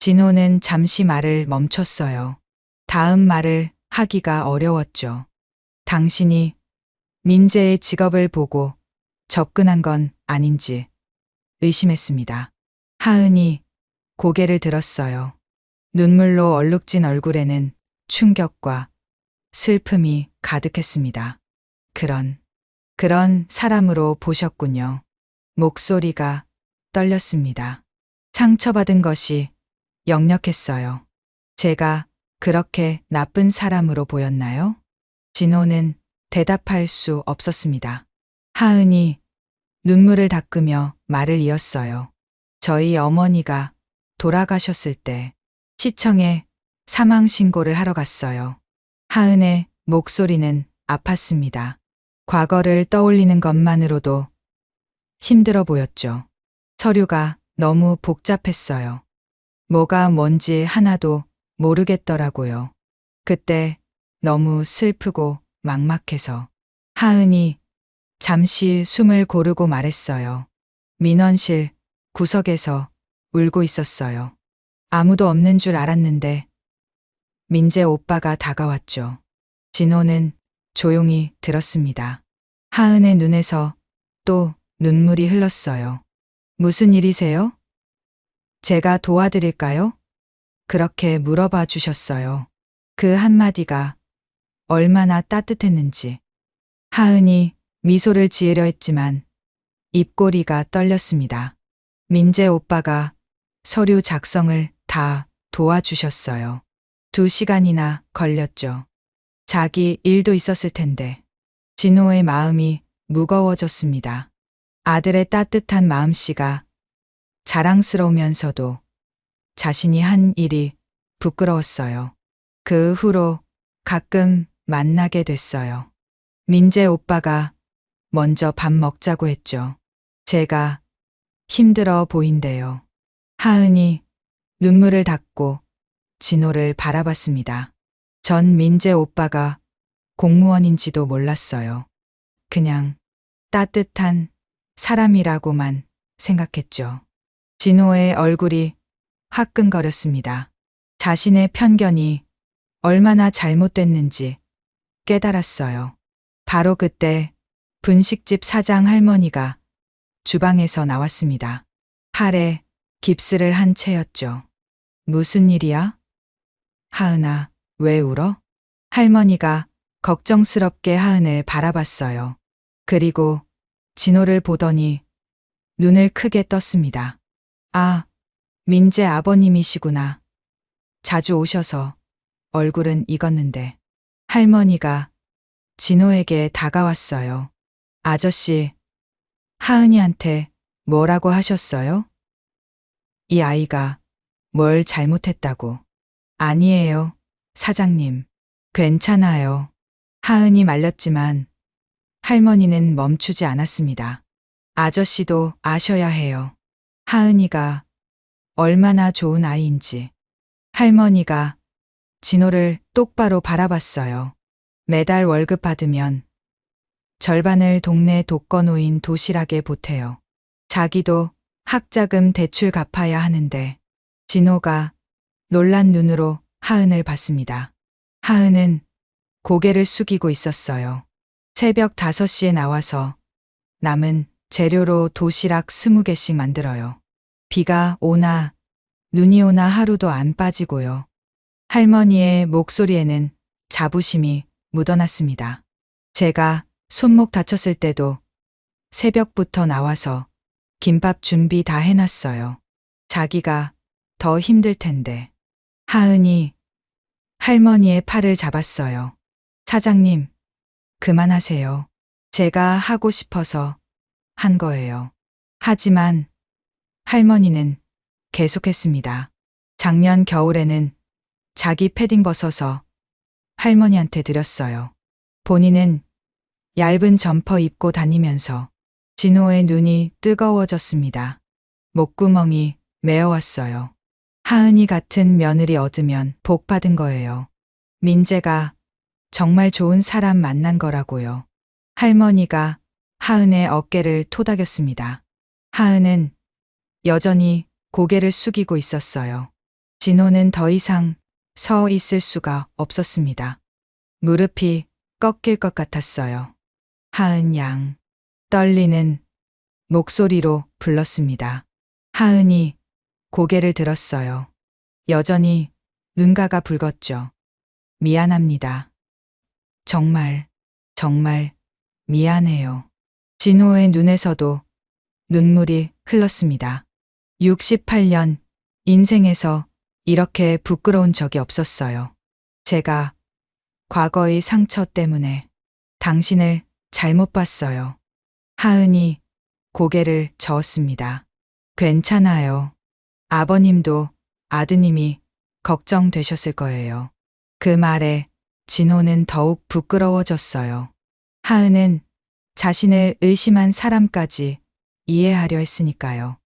진호는 잠시 말을 멈췄어요. 다음 말을 하기가 어려웠죠. 당신이 민재의 직업을 보고 접근한 건 아닌지 의심했습니다. 하은이 고개를 들었어요. 눈물로 얼룩진 얼굴에는 충격과 슬픔이 가득했습니다. 그런 사람으로 보셨군요. 목소리가 떨렸습니다. 상처받은 것이 역력했어요. 제가 그렇게 나쁜 사람으로 보였나요? 진호는 대답할 수 없었습니다. 하은이 눈물을 닦으며 말을 이었어요. 저희 어머니가 돌아가셨을 때 시청에 사망 신고를 하러 갔어요. 하은의 목소리는 아팠습니다. 과거를 떠올리는 것만으로도 힘들어 보였죠. 서류가 너무 복잡했어요. 뭐가 뭔지 하나도 모르겠더라고요. 그때 너무 슬프고 막막해서 하은이 잠시 숨을 고르고 말했어요. 민원실 구석에서 울고 있었어요. 아무도 없는 줄 알았는데 민재 오빠가 다가왔죠. 진호는 조용히 들었습니다. 하은의 눈에서 또 눈물이 흘렀어요. 무슨 일이세요? 제가 도와드릴까요? 그렇게 물어봐 주셨어요. 그 한마디가 얼마나 따뜻했는지. 하은이 미소를 지으려 했지만 입꼬리가 떨렸습니다. 민재 오빠가 서류 작성을 다 도와주셨어요. 2시간이나 걸렸죠. 자기 일도 있었을 텐데. 진호의 마음이 무거워졌습니다. 아들의 따뜻한 마음씨가 자랑스러우면서도 자신이 한 일이 부끄러웠어요. 그 후로 가끔 만나게 됐어요. 민재 오빠가 먼저 밥 먹자고 했죠. 제가 힘들어 보인대요. 하은이 눈물을 닦고 진호를 바라봤습니다. 전 민재 오빠가 공무원인지도 몰랐어요. 그냥 따뜻한 사람이라고만 생각했죠. 진호의 얼굴이 화끈거렸습니다. 자신의 편견이 얼마나 잘못됐는지 깨달았어요. 바로 그때 분식집 사장 할머니가 주방에서 나왔습니다. 팔에 깁스를 한 채였죠. 무슨 일이야? 하은아, 왜 울어? 할머니가 걱정스럽게 하은을 바라봤어요. 그리고 진호를 보더니 눈을 크게 떴습니다. 아, 민재 아버님이시구나. 자주 오셔서 얼굴은 익었는데. 할머니가 진호에게 다가왔어요. 아저씨, 하은이한테 뭐라고 하셨어요? 이 아이가 뭘 잘못했다고. 아니에요, 사장님. 괜찮아요. 하은이 말렸지만 할머니는 멈추지 않았습니다. 아저씨도 아셔야 해요. 하은이가 얼마나 좋은 아이인지. 할머니가 진호를 똑바로 바라봤어요. 매달 월급 받으면 절반을 동네 독거노인 도시락에 보태요. 자기도 학자금 대출 갚아야 하는데. 진호가 놀란 눈으로 하은을 봤습니다. 하은은 고개를 숙이고 있었어요. 새벽 5시에 나와서 남은 재료로 도시락 20개씩 만들어요. 비가 오나 눈이 오나 하루도 안 빠지고요. 할머니의 목소리에는 자부심이 묻어났습니다. 제가 손목 다쳤을 때도 새벽부터 나와서 김밥 준비 다 해놨어요. 자기가 더 힘들 텐데. 하은이 할머니의 팔을 잡았어요. 사장님, 그만하세요. 제가 하고 싶어서 한 거예요. 하지만 할머니는 계속했습니다. 작년 겨울에는 자기 패딩 벗어서 할머니한테 드렸어요. 본인은 얇은 점퍼 입고 다니면서. 진호의 눈이 뜨거워졌습니다. 목구멍이 메어왔어요. 하은이 같은 며느리 얻으면 복 받은 거예요. 민재가 정말 좋은 사람 만난 거라고요. 할머니가 하은의 어깨를 토닥였습니다. 하은은 여전히 고개를 숙이고 있었어요. 진호는 더 이상 서 있을 수가 없었습니다. 무릎이 꺾일 것 같았어요. 하은 양. 떨리는 목소리로 불렀습니다. 하은이 고개를 들었어요. 여전히 눈가가 붉었죠. 미안합니다. 정말 미안해요. 진호의 눈에서도 눈물이 흘렀습니다. 68년 인생에서 이렇게 부끄러운 적이 없었어요. 제가 과거의 상처 때문에 당신을 잘못 봤어요. 하은이 고개를 저었습니다. 괜찮아요. 아버님도 아드님이 걱정되셨을 거예요. 그 말에 진호는 더욱 부끄러워졌어요. 하은은 자신을 의심한 사람까지 이해하려 했으니까요.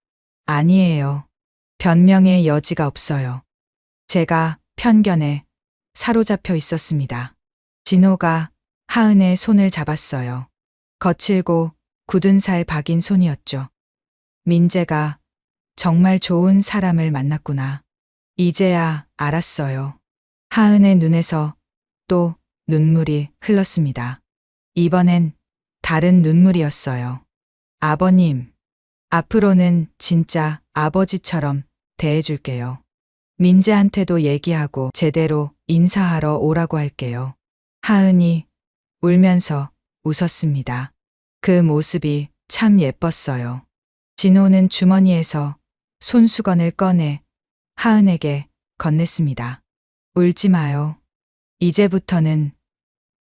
아니에요. 변명의 여지가 없어요. 제가 편견에 사로잡혀 있었습니다. 진호가 하은의 손을 잡았어요. 거칠고 굳은 살 박인 손이었죠. 민재가 정말 좋은 사람을 만났구나. 이제야 알았어요. 하은의 눈에서 또 눈물이 흘렀습니다. 이번엔 다른 눈물이었어요. 아버님, 앞으로는 진짜 아버지처럼 대해줄게요. 민재한테도 얘기하고 제대로 인사하러 오라고 할게요. 하은이 울면서 웃었습니다. 그 모습이 참 예뻤어요. 진호는 주머니에서 손수건을 꺼내 하은에게 건넸습니다. 울지 마요. 이제부터는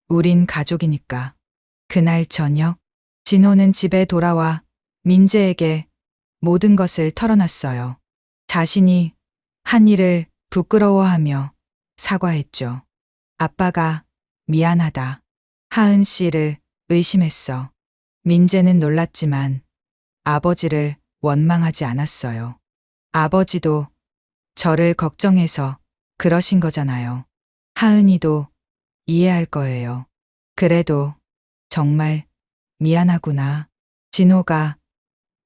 우린 가족이니까. 그날 저녁, 진호는 집에 돌아와 민재에게 모든 것을 털어놨어요. 자신이 한 일을 부끄러워하며 사과했죠. 아빠가 미안하다. 하은 씨를 의심했어. 민재는 놀랐지만 아버지를 원망하지 않았어요. 아버지도 저를 걱정해서 그러신 거잖아요. 하은이도 이해할 거예요. 그래도 정말 미안하구나. 진호가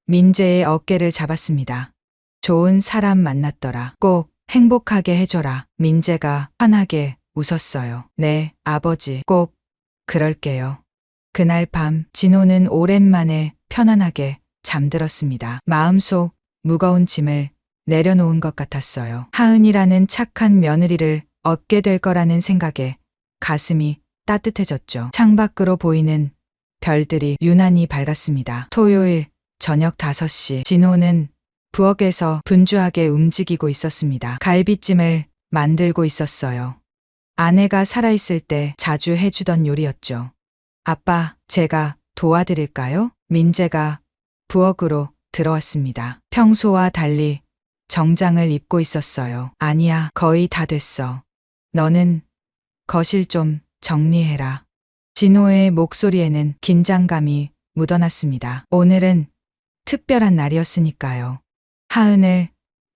민재의 어깨를 잡았습니다. 좋은 사람 만났더라. 꼭 행복하게 해줘라. 민재가 환하게 웃었어요. 네, 아버지. 꼭 그럴게요. 그날 밤 진호는 오랜만에 편안하게 잠들었습니다. 마음속 무거운 짐을 내려놓은 것 같았어요. 하은이라는 착한 며느리를 얻게 될 거라는 생각에 가슴이 따뜻해졌죠. 창밖으로 보이는 별들이 유난히 밝았습니다. 토요일 저녁 5시 진호는 부엌에서 분주하게 움직이고 있었습니다. 갈비찜을 만들고 있었어요. 아내가 살아있을 때 자주 해주던 요리였죠. 아빠, 제가 도와드릴까요? 민재가 부엌으로 들어왔습니다. 평소와 달리 정장을 입고 있었어요. 아니야, 거의 다 됐어. 너는 거실 좀 정리해라. 진호의 목소리에는 긴장감이 묻어났습니다. 오늘은 특별한 날이었으니까요. 하은을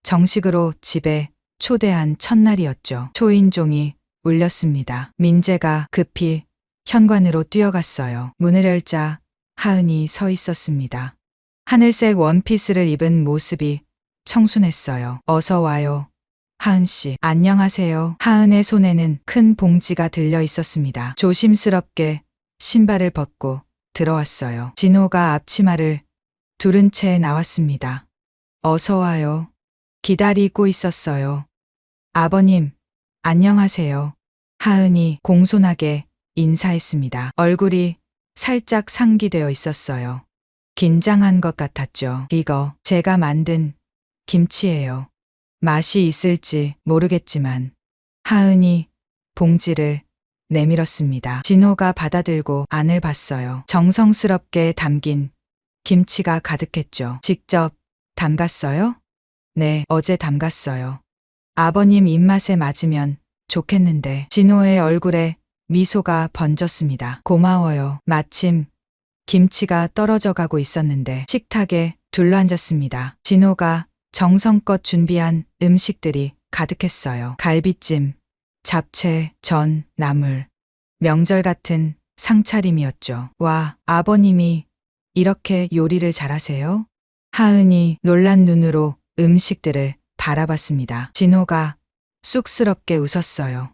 정식으로 집에 초대한 첫날이었죠. 초인종이 울렸습니다. 민재가 급히 현관으로 뛰어갔어요. 문을 열자 하은이 서 있었습니다. 하늘색 원피스를 입은 모습이 청순했어요. 어서 와요. 하은 씨, 안녕하세요. 하은의 손에는 큰 봉지가 들려 있었습니다. 조심스럽게 신발을 벗고 들어왔어요. 진호가 앞치마를 두른 채 나왔습니다. 어서 와요. 기다리고 있었어요. 아버님, 안녕하세요. 하은이 공손하게 인사했습니다. 얼굴이 살짝 상기되어 있었어요. 긴장한 것 같았죠. 이거 제가 만든 김치예요. 맛이 있을지 모르겠지만. 하은이 봉지를 내밀었습니다. 진호가 받아들고 안을 봤어요. 정성스럽게 담긴 김치가 가득했죠. 직접 담갔어요? 네, 어제 담갔어요. 아버님 입맛에 맞으면 좋겠는데. 진호의 얼굴에 미소가 번졌습니다. 고마워요. 마침 김치가 떨어져 가고 있었는데 식탁에 둘러앉았습니다. 진호가 정성껏 준비한 음식들이 가득했어요. 갈비찜, 잡채, 전, 나물. 명절 같은 상차림이었죠. 와, 아버님이 이렇게 요리를 잘하세요? 하은이 놀란 눈으로 음식들을 바라봤습니다. 진호가 쑥스럽게 웃었어요.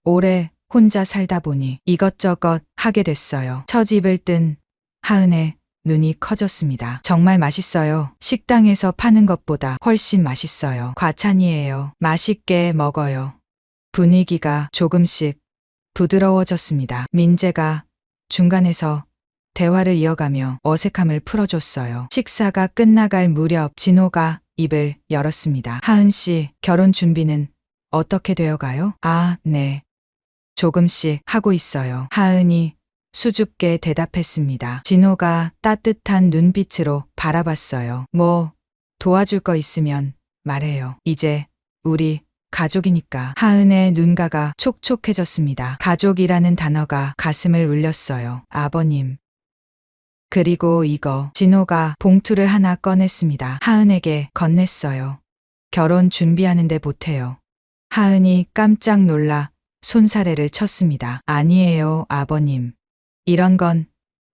오래 혼자 살다 보니 이것저것 하게 됐어요. 첫 입을 뜬 하은의 눈이 커졌습니다. 정말 맛있어요. 식당에서 파는 것보다 훨씬 맛있어요. 과찬이에요. 맛있게 먹어요. 분위기가 조금씩 부드러워졌습니다. 민재가 중간에서 대화를 이어가며 어색함을 풀어줬어요. 식사가 끝나갈 무렵 진호가 입을 열었습니다. 하은 씨, 결혼 준비는 어떻게 되어가요? 아, 네. 조금씩 하고 있어요. 하은이 수줍게 대답했습니다. 진호가 따뜻한 눈빛으로 바라봤어요. 도와줄 거 있으면 말해요. 이제 우리 가족이니까. 하은의 눈가가 촉촉해졌습니다. 가족이라는 단어가 가슴을 울렸어요. 아버님. 그리고 이거. 진호가 봉투를 하나 꺼냈습니다. 하은에게 건넸어요. 결혼 준비하는데 보태요. 하은이 깜짝 놀라 손사래를 쳤습니다. 아니에요, 아버님. 이런 건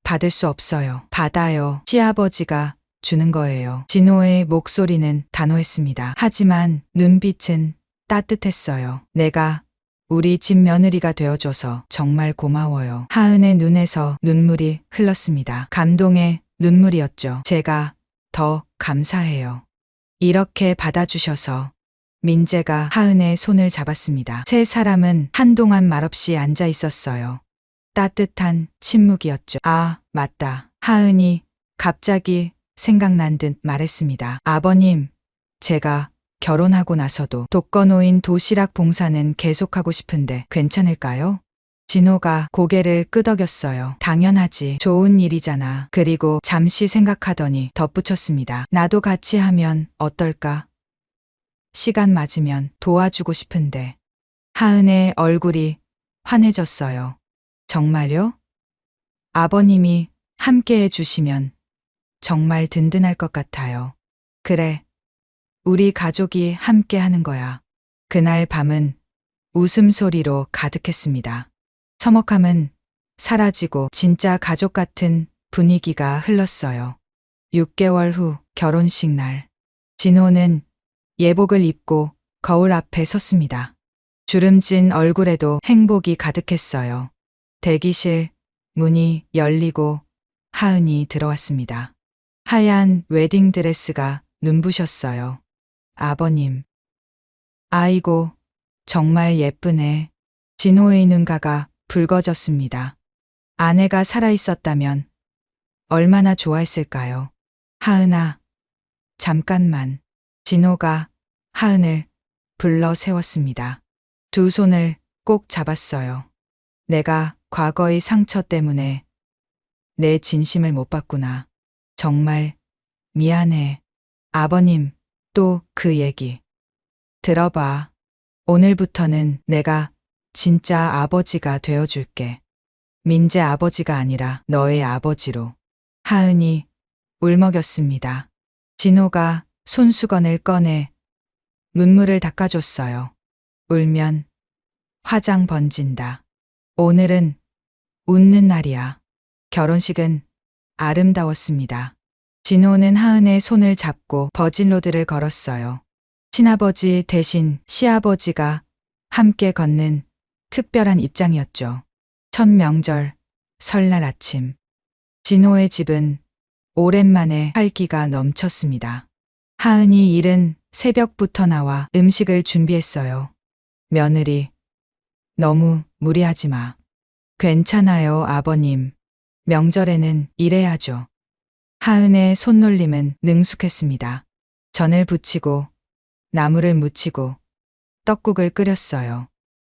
받을 수 없어요. 받아요. 시아버지가 주는 거예요. 진호의 목소리는 단호했습니다. 하지만 눈빛은 따뜻했어요. 내가 우리 집 며느리가 되어줘서 정말 고마워요. 하은의 눈에서 눈물이 흘렀습니다. 감동의 눈물이었죠. 제가 더 감사해요. 이렇게 받아주셔서. 민재가 하은의 손을 잡았습니다. 세 사람은 한동안 말없이 앉아 있었어요. 따뜻한 침묵이었죠. 아, 맞다. 하은이 갑자기 생각난 듯 말했습니다. 아버님, 제가 결혼하고 나서도 독거노인 도시락 봉사는 계속하고 싶은데 괜찮을까요? 진호가 고개를 끄덕였어요. 당연하지. 좋은 일이잖아. 그리고 잠시 생각하더니 덧붙였습니다. 나도 같이 하면 어떨까? 시간 맞으면 도와주고 싶은데. 하은의 얼굴이 환해졌어요. 정말요? 아버님이 함께 해주시면 정말 든든할 것 같아요. 그래. 우리 가족이 함께 하는 거야. 그날 밤은 웃음소리로 가득했습니다. 서먹함은 사라지고 진짜 가족 같은 분위기가 흘렀어요. 6개월 후 결혼식 날. 진호는 예복을 입고 거울 앞에 섰습니다. 주름진 얼굴에도 행복이 가득했어요. 대기실 문이 열리고 하은이 들어왔습니다. 하얀 웨딩드레스가 눈부셨어요. 아버님. 아이고, 정말 예쁘네. 진호의 눈가가 붉어졌습니다. 아내가 살아있었다면 얼마나 좋아했을까요? 하은아, 잠깐만. 진호가 하은을 불러 세웠습니다. 두 손을 꼭 잡았어요. 내가 과거의 상처 때문에 내 진심을 못 봤구나. 정말 미안해. 아버님, 또 그 얘기. 들어봐. 오늘부터는 내가 진짜 아버지가 되어줄게. 민재 아버지가 아니라 너의 아버지로. 하은이 울먹였습니다. 진호가 손수건을 꺼내 눈물을 닦아줬어요. 울면 화장 번진다. 오늘은 웃는 날이야. 결혼식은 아름다웠습니다. 진호는 하은의 손을 잡고 버진로드를 걸었어요. 친아버지 대신 시아버지가 함께 걷는 특별한 입장이었죠. 첫 명절, 설날 아침. 진호의 집은 오랜만에 활기가 넘쳤습니다. 하은이 이른 새벽부터 나와 음식을 준비했어요. 며느리, 너무 무리하지 마. 괜찮아요, 아버님. 명절에는 일해야죠. 하은의 손놀림은 능숙했습니다. 전을 부치고 나물을 무치고 떡국을 끓였어요.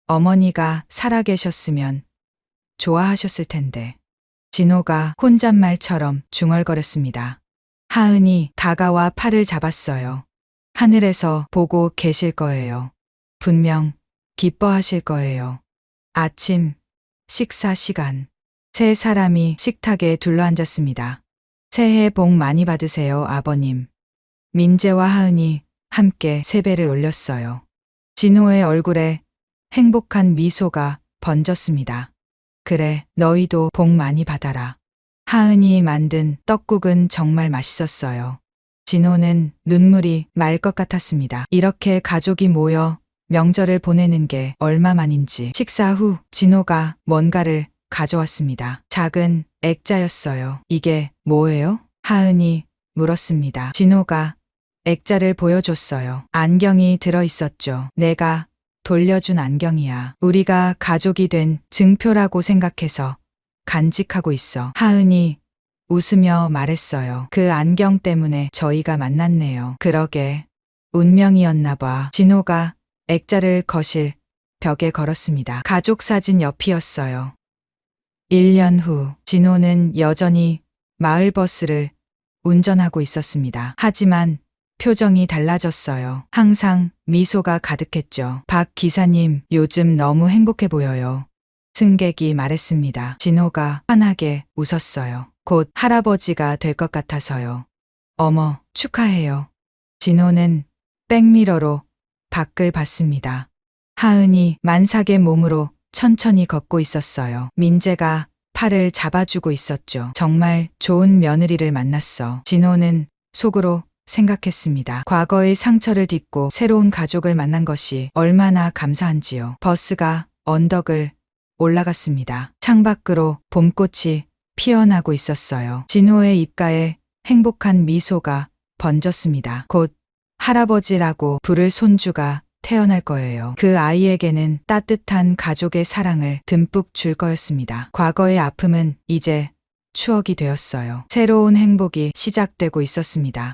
어머니가 살아계셨으면 좋아하셨을 텐데. 진호가 혼잣말처럼 중얼거렸습니다. 하은이 다가와 팔을 잡았어요. 하늘에서 보고 계실 거예요. 분명 기뻐하실 거예요. 아침 식사 시간. 세 사람이 식탁에 둘러앉았습니다. 새해 복 많이 받으세요, 아버님. 민재와 하은이 함께 세배를 올렸어요. 진호의 얼굴에 행복한 미소가 번졌습니다. 그래, 너희도 복 많이 받아라. 하은이 만든 떡국은 정말 맛있었어요. 진호는 눈물이 말 것 같았습니다. 이렇게 가족이 모여 명절을 보내는 게 얼마만인지. 식사 후 진호가 뭔가를 가져왔습니다. 작은 액자였어요. 이게 뭐예요? 하은이 물었습니다. 진호가 액자를 보여줬어요. 안경이 들어있었죠. 내가 돌려준 안경이야. 우리가 가족이 된 증표라고 생각해서 간직하고 있어. 하은이 웃으며 말했어요. 그 안경 때문에 저희가 만났네요. 그러게. 운명이었나 봐. 진호가 액자를 거실 벽에 걸었습니다. 가족 사진 옆이었어요. 1년 후 진호는 여전히 마을버스를 운전하고 있었습니다. 하지만 표정이 달라졌어요. 항상 미소가 가득했죠. 박 기사님, 요즘 너무 행복해 보여요. 승객이 말했습니다. 진호가 환하게 웃었어요. 곧 할아버지가 될 것 같아서요. 어머, 축하해요. 진호는 백미러로 밖을 봤습니다. 하은이 만삭의 몸으로 천천히 걷고 있었어요. 민재가 팔을 잡아주고 있었죠. 정말 좋은 며느리를 만났어. 진호는 속으로 생각했습니다. 과거의 상처를 딛고 새로운 가족을 만난 것이 얼마나 감사한지요. 버스가 언덕을 올라갔습니다. 창밖으로 봄꽃이 피어나고 있었어요. 진호의 입가에 행복한 미소가 번졌습니다. 곧 할아버지라고 부를 손주가 태어날 거예요. 그 아이에게는 따뜻한 가족의 사랑을 듬뿍 줄 거였습니다. 과거의 아픔은 이제 추억이 되었어요. 새로운 행복이 시작되고 있었습니다.